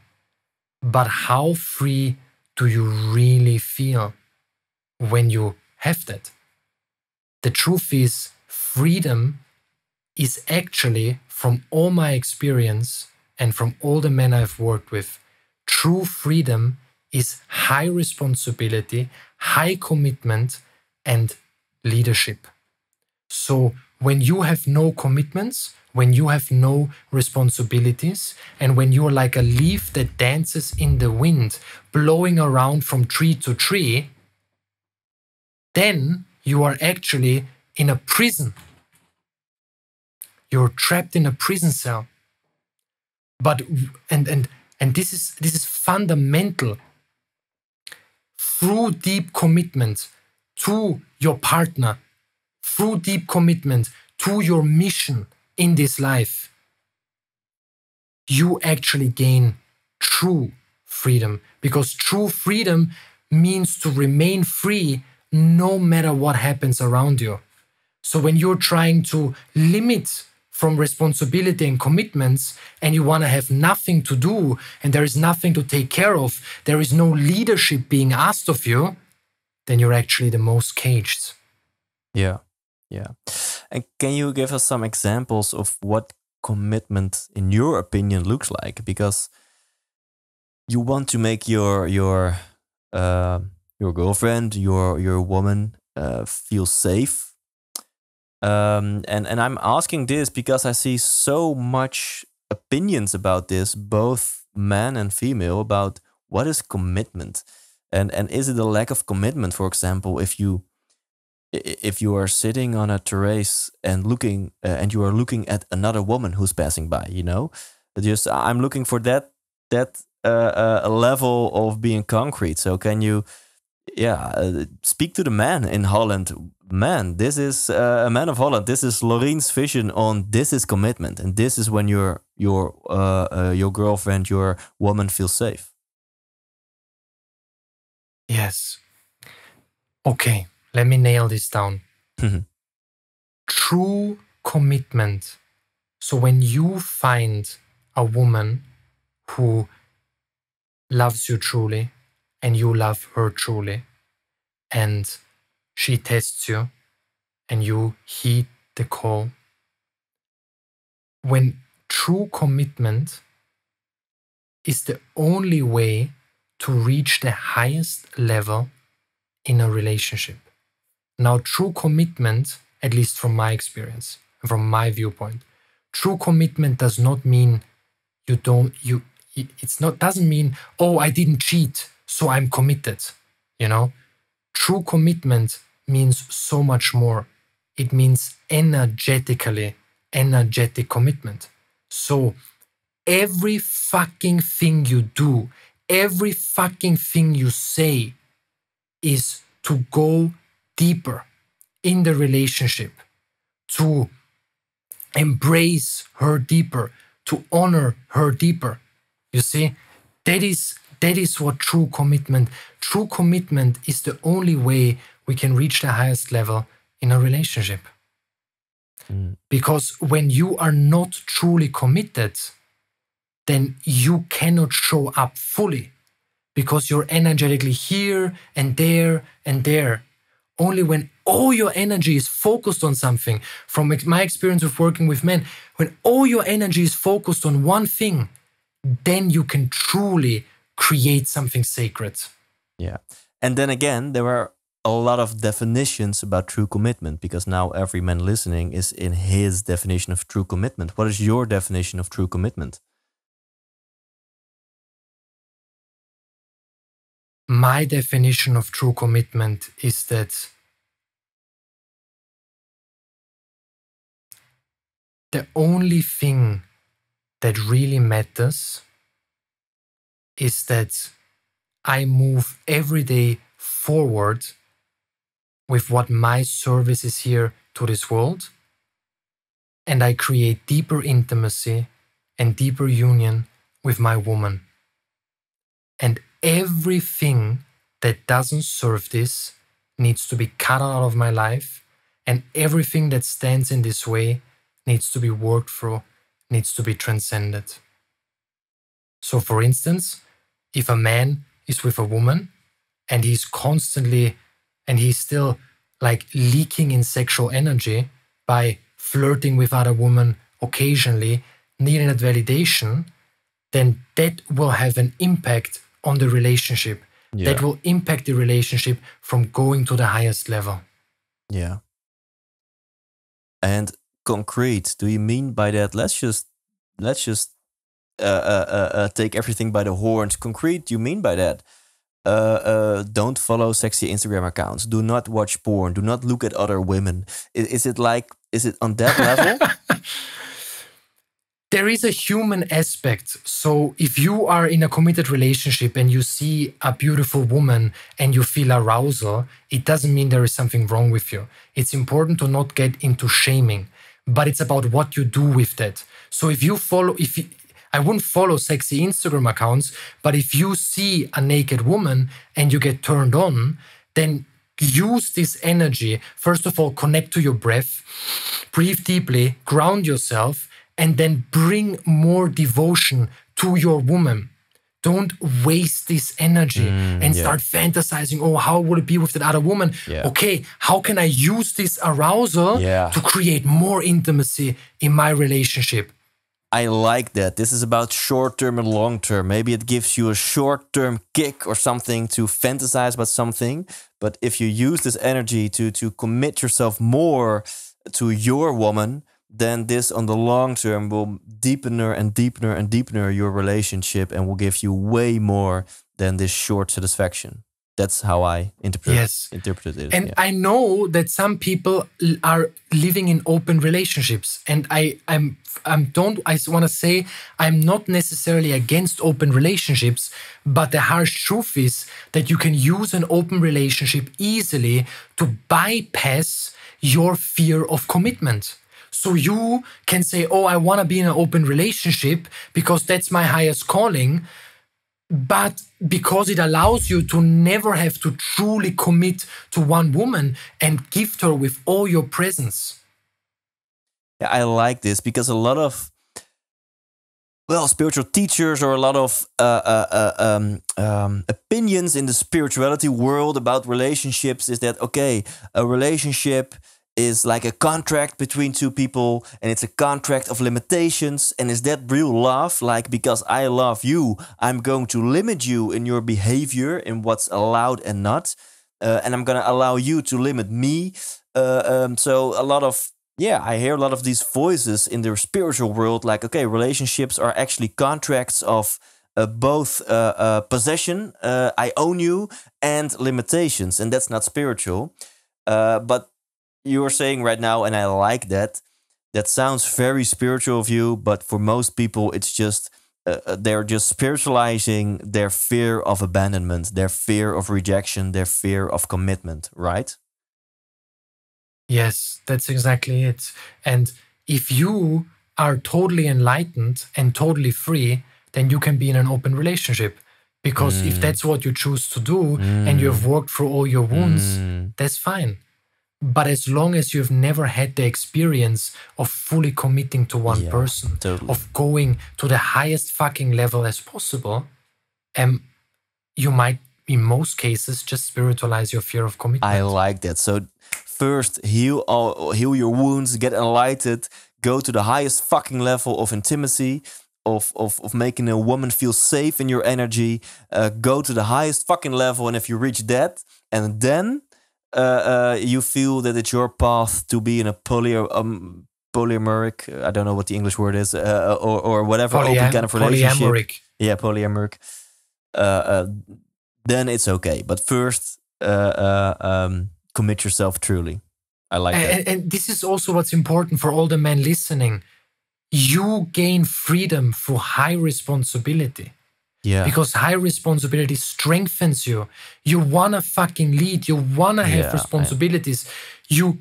But how free do you really feel when you have that? The truth is, freedom is actually, from all my experience and from all the men I've worked with, true freedom is high responsibility, high commitment, and leadership. So when you have no commitments, when you have no responsibilities, and when you're like a leaf that dances in the wind, blowing around from tree to tree, then you are actually in a prison. You're trapped in a prison cell. But and this is fundamental. Through deep commitment to your partner, through deep commitment to your mission in this life, you actually gain true freedom, because true freedom means to remain free no matter what happens around you. So when you're trying to limit from responsibility and commitments, and you want to have nothing to do, and there is nothing to take care of, there is no leadership being asked of you, then you're actually the most caged. Yeah. And can you give us some examples of what commitment, in your opinion, looks like? Because you want to make your girlfriend, your woman, feel safe. And I'm asking this because I see so much opinions about this, both man and female, about what is commitment, and is it a lack of commitment? For example, if you are sitting on a terrace and looking, and you are looking at another woman who's passing by, just I'm looking for that level of being concrete. So can you speak to the man in Holland? Man, this is a man of Holland. This is Lorin's vision on this is commitment, and this is when your girlfriend, your woman, feels safe. Yes. Okay, let me nail this down. True commitment, so when you find a woman who loves you truly and you love her truly, and she tests you and you heed the call, when true commitment is the only way to reach the highest level in a relationship. Now, true commitment, at least from my experience, from my viewpoint, true commitment does not mean doesn't mean, oh, I didn't cheat, so I'm committed. You know, true commitment means so much more. It means energetic commitment. So every fucking thing you do, every fucking thing you say is to go deeper in the relationship, to embrace her deeper, to honor her deeper. You see, that is what true commitment is. The only way we can reach the highest level in a relationship. Because when you are not truly committed, then you cannot show up fully, because you're energetically here and there and there. Only when all your energy is focused on something, from my experience of working with men, when all your energy is focused on one thing, then you can truly create something sacred. Yeah. And then again, there are a lot of definitions about true commitment, because now every man listening is in his definition of true commitment. What is your definition of true commitment? My definition of true commitment is that the only thing that really matters is that I move every day forward with what my service is here to this world, and I create deeper intimacy and deeper union with my woman. And everything that doesn't serve this needs to be cut out of my life, and everything that stands in this way needs to be worked through, needs to be transcended. So for instance, if a man is with a woman and he's still like leaking in sexual energy by flirting with other women occasionally, needing that validation, then that will have an impact on the relationship. Yeah. That will impact the relationship from going to the highest level. Yeah. And concrete, do you mean by that? Let's just take everything by the horns. Concrete, do you mean by that? Don't follow sexy Instagram accounts. Do not watch porn. Do not look at other women. Is it on that level? There is a human aspect. So if you are in a committed relationship and you see a beautiful woman and you feel arousal, it doesn't mean there is something wrong with you. It's important to not get into shaming, but it's about what you do with that. So I wouldn't follow sexy Instagram accounts, but if you see a naked woman and you get turned on, then use this energy. First of all, connect to your breath, breathe deeply, ground yourself, and then bring more devotion to your woman. Don't waste this energy and start fantasizing, oh, how would it be with that other woman? Yeah. Okay, how can I use this arousal to create more intimacy in my relationship? I like that. This is about short-term and long-term. Maybe it gives you a short-term kick or something to fantasize about something. But if you use this energy to commit yourself more to your woman, then this on the long term will deepener and deepener and deepener your relationship and will give you way more than this short satisfaction. That's how I interpret it. And I know that some people are living in open relationships, and I want to say I'm not necessarily against open relationships, but the harsh truth is that you can use an open relationship easily to bypass your fear of commitment. So you can say, oh, I want to be in an open relationship because that's my highest calling. But because it allows you to never have to truly commit to one woman and gift her with all your presence. Yeah, I like this because a lot of spiritual teachers or a lot of opinions in the spirituality world about relationships is that, okay, a relationship is like a contract between two people and it's a contract of limitations. And is that real love? Like, because I love you, I'm going to limit you in your behavior, in what's allowed and not. And I'm going to allow you to limit me. So a lot of, I hear a lot of these voices in the spiritual world, like, okay, relationships are actually contracts of both possession, I own you, and limitations. And that's not spiritual. But you're saying right now, and I like that, that sounds very spiritual of you, but for most people, it's just, they're just spiritualizing their fear of abandonment, their fear of rejection, their fear of commitment, right? Yes, that's exactly it. And if you are totally enlightened and totally free, then you can be in an open relationship. Because if that's what you choose to do and you have worked through all your wounds, that's fine. But as long as you've never had the experience of fully committing to one person, totally. of going to the highest fucking level as possible, you might, in most cases, just spiritualize your fear of commitment. I like that. So first, heal your wounds, get enlightened, go to the highest fucking level of intimacy, of making a woman feel safe in your energy, go to the highest fucking level, and if you reach that, and then you feel that it's your path to be in a polymeric, I don't know what the English word is, or whatever, open kind of relationship. Polyamoric. Yeah, polyamoric. Then it's okay. But first, commit yourself truly. I like that. And this is also what's important for all the men listening. You gain freedom through high responsibility. Yeah. Because high responsibility strengthens you. You want to fucking lead. You want to have responsibilities. You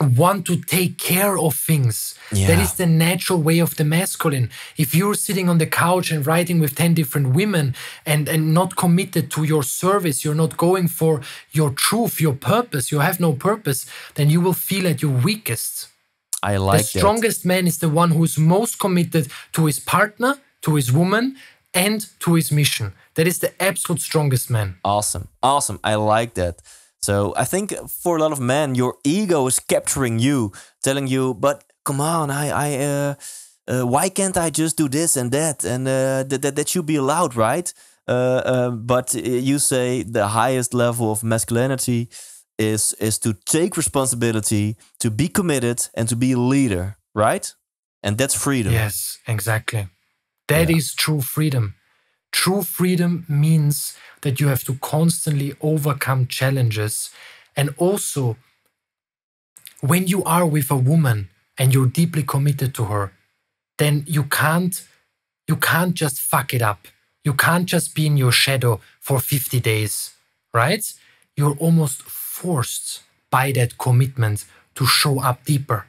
want to take care of things. Yeah. That is the natural way of the masculine. If you're sitting on the couch and writing with 10 different women and not committed to your service, you're not going for your truth, your purpose, you have no purpose, then you will feel at your weakest. I like that. The strongest man is the one who is most committed to his partner, to his woman, and to his mission. That is the absolute strongest man. Awesome. I like that. So I think for a lot of men, your ego is capturing you, telling you, but come on, why can't I just do this and that? And that should be allowed, right? But you say the highest level of masculinity is to take responsibility, to be committed, and to be a leader, right? And that's freedom. Yes, exactly. That is true freedom. True freedom means that you have to constantly overcome challenges. And also, when you are with a woman and you're deeply committed to her, then you can't just fuck it up. You can't just be in your shadow for 50 days, right? You're almost forced by that commitment to show up deeper.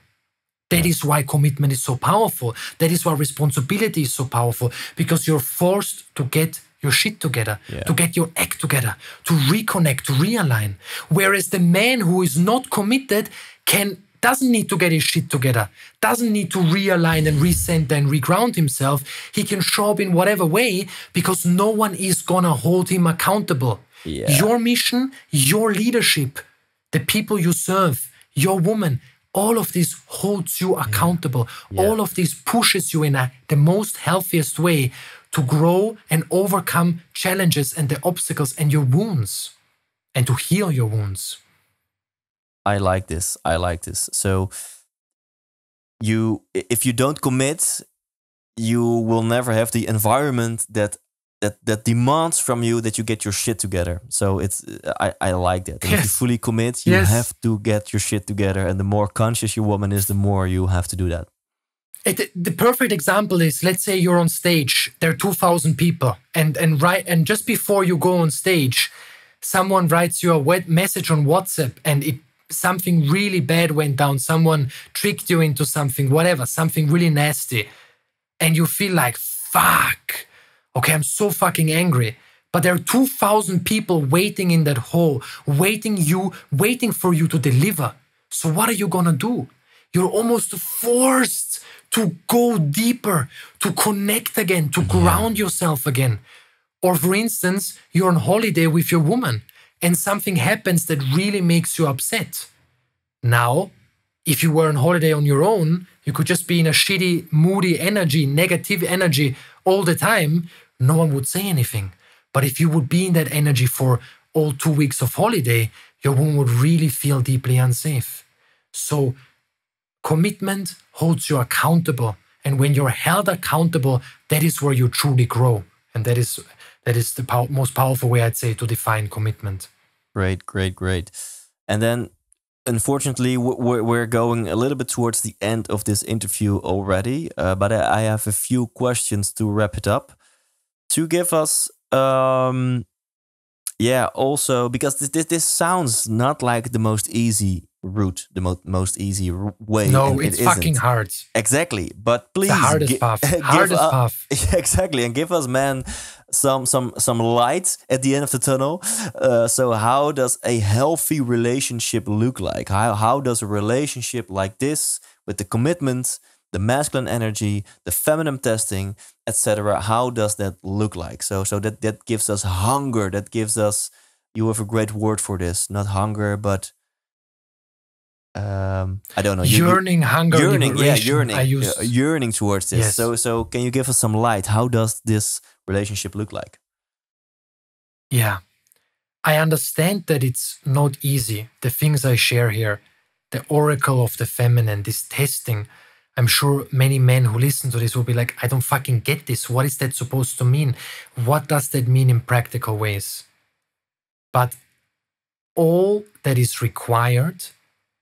That is why commitment is so powerful. That is why responsibility is so powerful, because you're forced to get your shit together, to get your act together, to reconnect, to realign. Whereas the man who is not committed doesn't need to get his shit together, doesn't need to realign and recenter and reground himself. He can show up in whatever way because no one is gonna hold him accountable. Yeah. Your mission, your leadership, the people you serve, your woman, all of this holds you accountable. Yeah. All of this pushes you in the most healthiest way to grow and overcome challenges and the obstacles and your wounds and to heal your wounds. I like this. So if you don't commit, you will never have the environment that demands from you that you get your shit together. So I like that. And if you fully commit, you have to get your shit together. And the more conscious your woman is, the more you have to do that. The perfect example is, let's say you're on stage, there are 2,000 people, and just before you go on stage, someone writes you a message on WhatsApp, and something really bad went down. Someone tricked you into something, whatever, something really nasty, and you feel like, fuck. Okay, I'm so fucking angry. But there are 2,000 people waiting in that hall, waiting for you to deliver. So what are you gonna do? You're almost forced to go deeper, to connect again, to ground yourself again. Or for instance, you're on holiday with your woman and something happens that really makes you upset. Now, if you were on holiday on your own, you could just be in a shitty, moody energy, negative energy all the time. No one would say anything. But if you would be in that energy for all 2 weeks of holiday, your woman would really feel deeply unsafe. So commitment holds you accountable. And when you're held accountable, that is where you truly grow. And that is the most powerful way, I'd say, to define commitment. Great. And then, unfortunately, we're going a little bit towards the end of this interview already. But I have a few questions to wrap it up. To give us, also, because this sounds not like the most easy route, the most easy way. No, it's fucking hard. Exactly, but please, the hardest path. Hardest path. Exactly, and give us, man, some light at the end of the tunnel. So, how does a healthy relationship look like? How does a relationship like this, with the commitment, the masculine energy, the feminine testing, etc., how does that look like? So that gives us hunger. That gives us. You have a great word for this. Not hunger, but I don't know. Yearning, hunger, yearning, liberation. Yearning towards this. Yes. So can you give us some light? How does this relationship look like? Yeah, I understand that it's not easy. The things I share here, the oracle of the feminine, this testing. I'm sure many men who listen to this will be like, I don't fucking get this. What is that supposed to mean? What does that mean in practical ways? But all that is required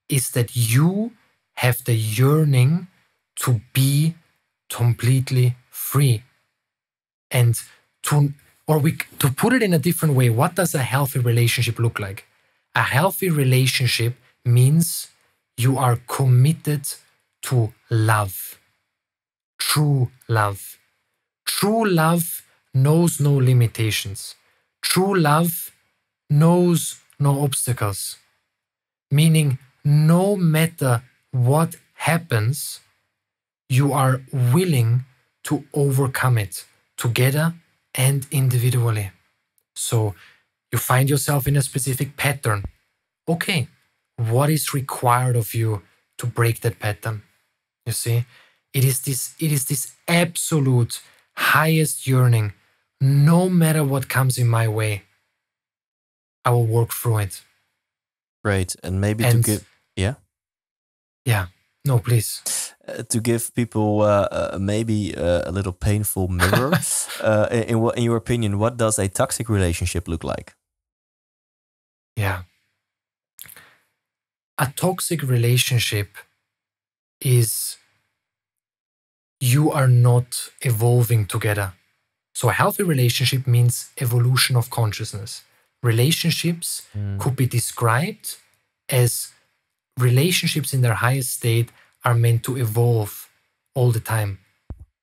is that you have the yearning to be completely free. And to put it in a different way, what does a healthy relationship look like? A healthy relationship means you are committed to love. True love. True love knows no limitations. True love knows no obstacles. Meaning, no matter what happens, you are willing to overcome it together and individually. So you find yourself in a specific pattern. Okay, what is required of you to break that pattern? You see, it is this absolute highest yearning. No matter what comes in my way, I will work through it. Great, and maybe to give, no, please. To give people maybe a little painful mirror. In your opinion, what does a toxic relationship look like? Yeah, a toxic relationship is you are not evolving together. So a healthy relationship means evolution of consciousness. Relationships could be described as relationships in their highest state are meant to evolve all the time.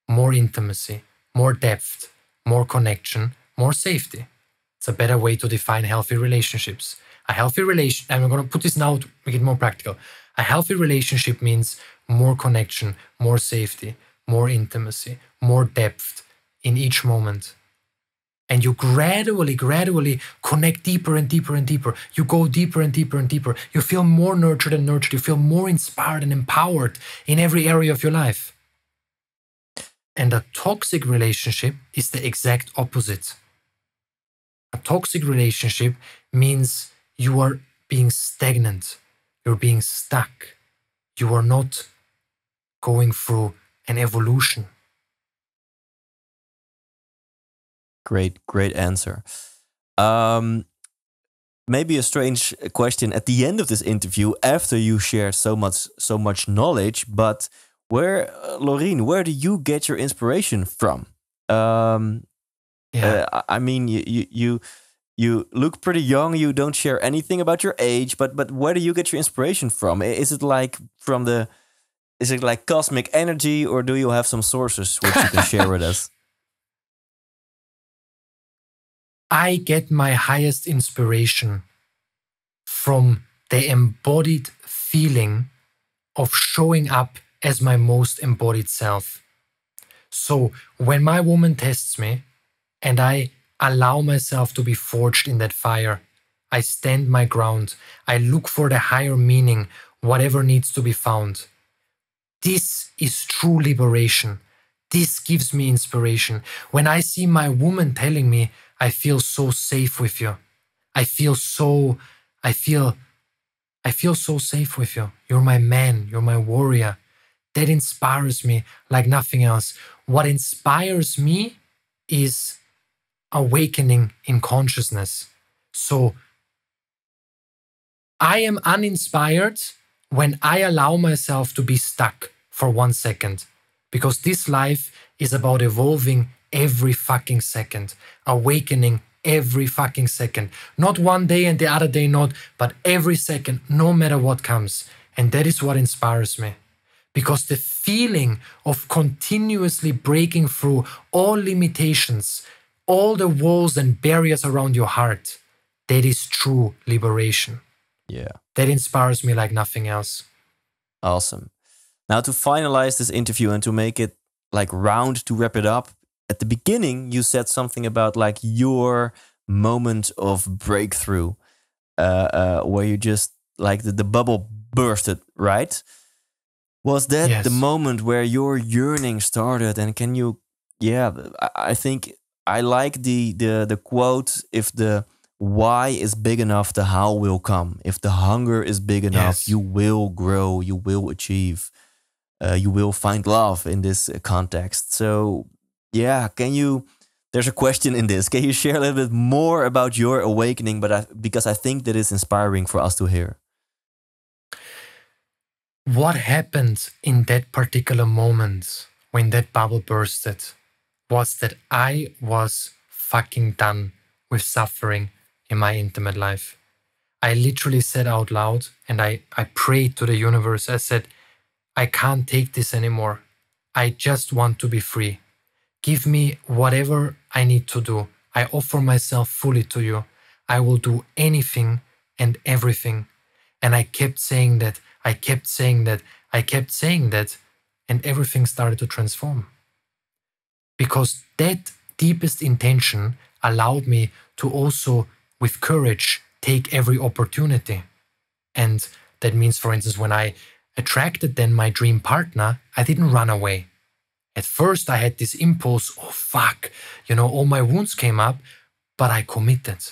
More intimacy, more depth, more connection, more safety. It's a better way to define healthy relationships. A healthy relation, I'm going to put this now to make it more practical. A healthy relationship means more connection, more safety, more intimacy, more depth in each moment. And you gradually connect deeper and deeper and deeper. You go deeper and deeper and deeper. You feel more nurtured and nurtured. You feel more inspired and empowered in every area of your life. And a toxic relationship is the exact opposite. A toxic relationship means you are being stagnant. You're being stuck. You are not going through an evolution. Great answer. Maybe a strange question at the end of this interview after you shared so much knowledge, but Lorin, where do you get your inspiration from? I mean, you look pretty young. You don't share anything about your age, but where do you get your inspiration from? Is it like cosmic energy, or do you have some sources which you can share with us? I get my highest inspiration from the embodied feeling of showing up as my most embodied self. So when my woman tests me and I allow myself to be forged in that fire, I stand my ground. I look for the higher meaning, whatever needs to be found. This is true liberation. This gives me inspiration. When I see my woman telling me, I feel so safe with you. I feel so safe with you. You're my man. You're my warrior. That inspires me like nothing else. What inspires me is awakening in consciousness. So I am uninspired when I allow myself to be stuck for 1 second, because this life is about evolving every fucking second, awakening every fucking second. Not one day and the other day not, but every second, no matter what comes. And that is what inspires me. Because the feeling of continuously breaking through all limitations, all the walls and barriers around your heart, that is true liberation. Yeah. That inspires me like nothing else. Awesome. Now, to finalize this interview and to make it like round, to wrap it up, at the beginning, you said something about like your moment of breakthrough, where you just like the bubble bursted, right? Was that Yes. the moment where your yearning started? And can you, I think I like the quote, if the why is big enough, the how will come. If the hunger is big enough, Yes. you will grow, you will achieve, you will find love in this context. So, there's a question in this. Can you share a little bit more about your awakening? Because I think that is inspiring for us to hear. What happened in that particular moment when that bubble bursted was that I was fucking done with suffering in my intimate life. I literally said out loud and I prayed to the universe. I said, I can't take this anymore. I just want to be free. Give me whatever I need to do. I offer myself fully to you. I will do anything and everything. And I kept saying that, I kept saying that, I kept saying that, and everything started to transform. Because that deepest intention allowed me to also, with courage, take every opportunity. And that means, for instance, when I attracted then my dream partner, I didn't run away. At first, I had this impulse, oh fuck, all my wounds came up, but I committed.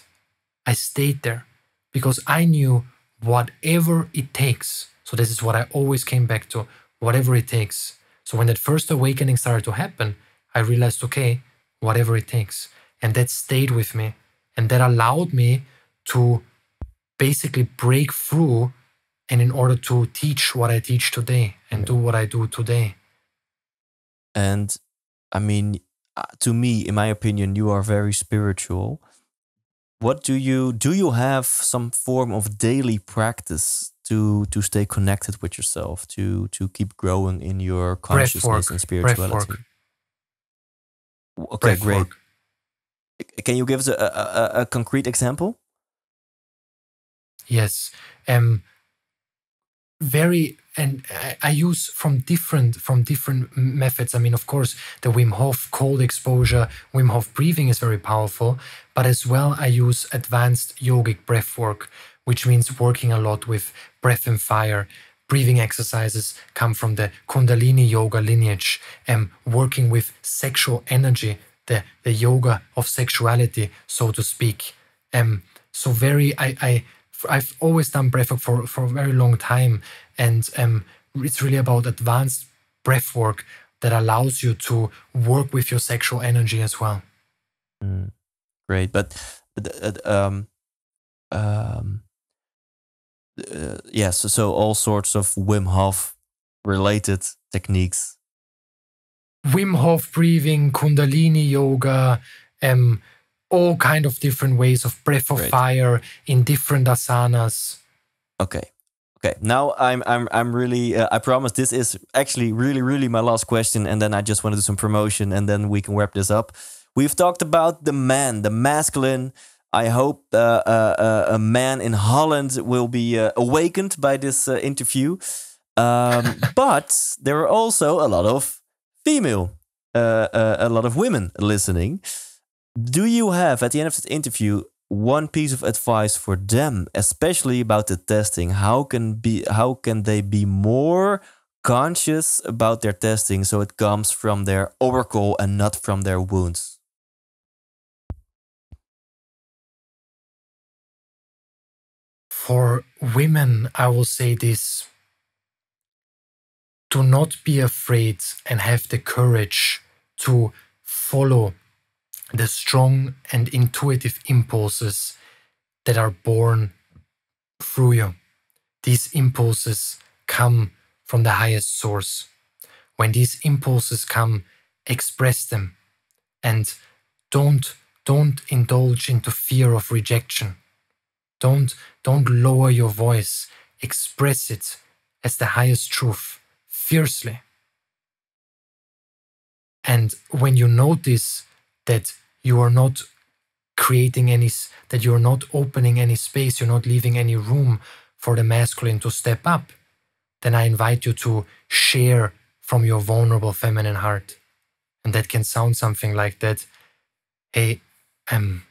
I stayed there because I knew whatever it takes. So this is what I always came back to, whatever it takes. So when that first awakening started to happen, I realized, okay, whatever it takes. And that stayed with me. And that allowed me to basically break through, and in order to teach what I teach today and do what I do today. And I mean, to me, in my opinion, you are very spiritual. What do you have some form of daily practice to stay connected with yourself, to keep growing in your consciousness and spirituality? Okay, great. Can you give us a concrete example? Yes. I use from different methods. I mean, of course, the Wim Hof cold exposure, Wim Hof breathing is very powerful, but as well I use advanced yogic breath work, which means working a lot with breath and fire. Breathing exercises come from the Kundalini yoga lineage, and working with sexual energy, the yoga of sexuality, so to speak. I've always done breathwork for a very long time, and it's really about advanced breathwork that allows you to work with your sexual energy as well. Great, but yes, so all sorts of Wim Hof related techniques. Wim Hof breathing, Kundalini yoga, all kind of different ways of breath of fire in different asanas. Okay. Now I'm really. I promise this is actually really my last question, and then I just want to do some promotion, and then we can wrap this up. We've talked about the man, the masculine. I hope a man in Holland will be awakened by this interview. But there are also a lot of female, a lot of women listening. Do you have, at the end of this interview, one piece of advice for them, especially about the testing? How can they be more conscious about their testing so it comes from their oracle and not from their wounds? For women, I will say this. Do not be afraid and have the courage to follow the strong and intuitive impulses that are born through you. These impulses come from the highest source. When these impulses come, express them and don't indulge into fear of rejection. Don't lower your voice. Express it as the highest truth, fiercely. And when you notice that you are not that you're not opening any space, you're not leaving any room for the masculine to step up, then I invite you to share from your vulnerable feminine heart. And that can sound something like that. Hey, I'm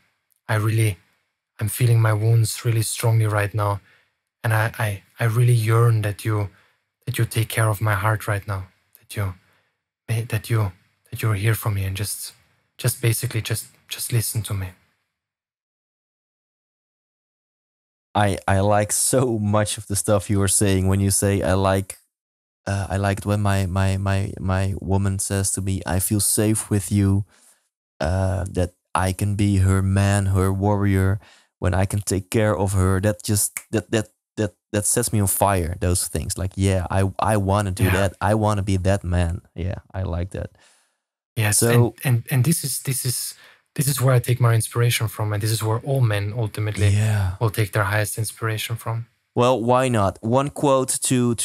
feeling my wounds really strongly right now. And I really yearn that you take care of my heart right now. That you're here for me and just basically just listen to me. I like so much of the stuff you were saying when you say I like it when my woman says to me, I feel safe with you, that I can be her man, her warrior, when I can take care of her. That sets me on fire. Those things, like, yeah, I want to do that. I want to be that man. Yeah, I like that. Yes, so, and this is where I take my inspiration from, and this is where all men ultimately will take their highest inspiration from. Well, why not? One quote to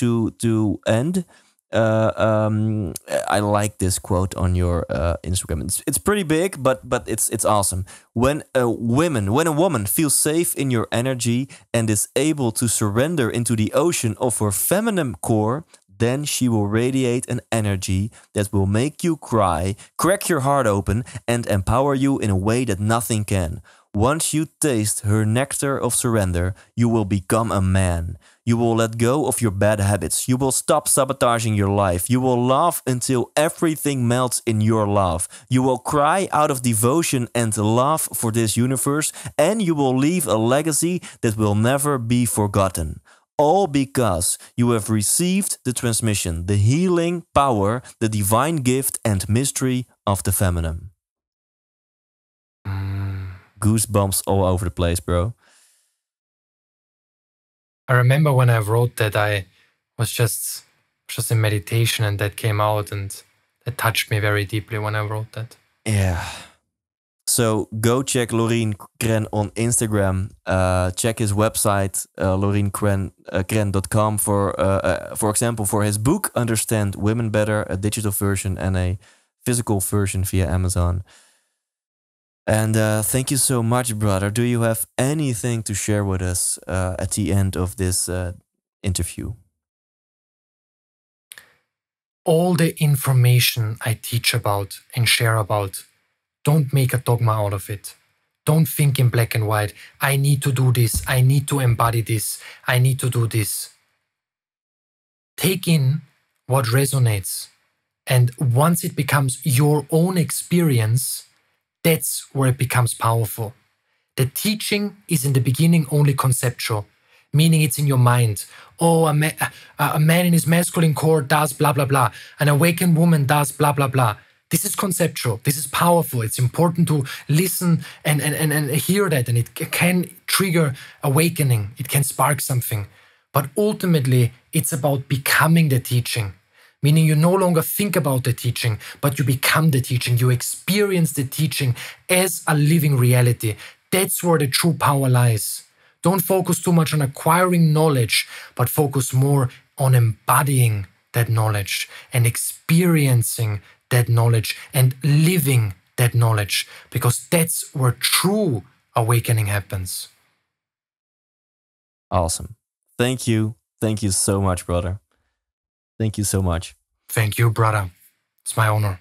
end. I like this quote on your Instagram. It's pretty big, but it's awesome. When a woman feels safe in your energy and is able to surrender into the ocean of her feminine core, then she will radiate an energy that will make you cry, crack your heart open, and empower you in a way that nothing can. Once you taste her nectar of surrender, you will become a man. You will let go of your bad habits. You will stop sabotaging your life. You will laugh until everything melts in your love. You will cry out of devotion and love for this universe, and you will leave a legacy that will never be forgotten. All because you have received the transmission, the healing power, the divine gift and mystery of the feminine. Goosebumps all over the place, bro. I remember when I wrote that, I was just in meditation, and that came out, and that touched me very deeply when I wrote that. Yeah. So go check Lorin Krenn on Instagram. Check his website, lorinkrenn.com, for example, for his book, Understand Women Better, a digital version and a physical version via Amazon. And thank you so much, brother. Do you have anything to share with us at the end of this interview? All the information I teach about and share about, don't make a dogma out of it. Don't think in black and white. I need to do this. I need to embody this. I need to do this. Take in what resonates. And once it becomes your own experience, that's where it becomes powerful. The teaching is in the beginning only conceptual, meaning it's in your mind. Oh, a man in his masculine core does blah, blah, blah. An awakened woman does blah, blah, blah. This is conceptual. This is powerful. It's important to listen and hear that, and it can trigger awakening. It can spark something. But ultimately, it's about becoming the teaching. Meaning you no longer think about the teaching, but you become the teaching. You experience the teaching as a living reality. That's where the true power lies. Don't focus too much on acquiring knowledge, but focus more on embodying that knowledge and experiencing that knowledge and living that knowledge, because that's where true awakening happens. Awesome. Thank you. Thank you so much, brother. Thank you so much. Thank you, brother. It's my honor.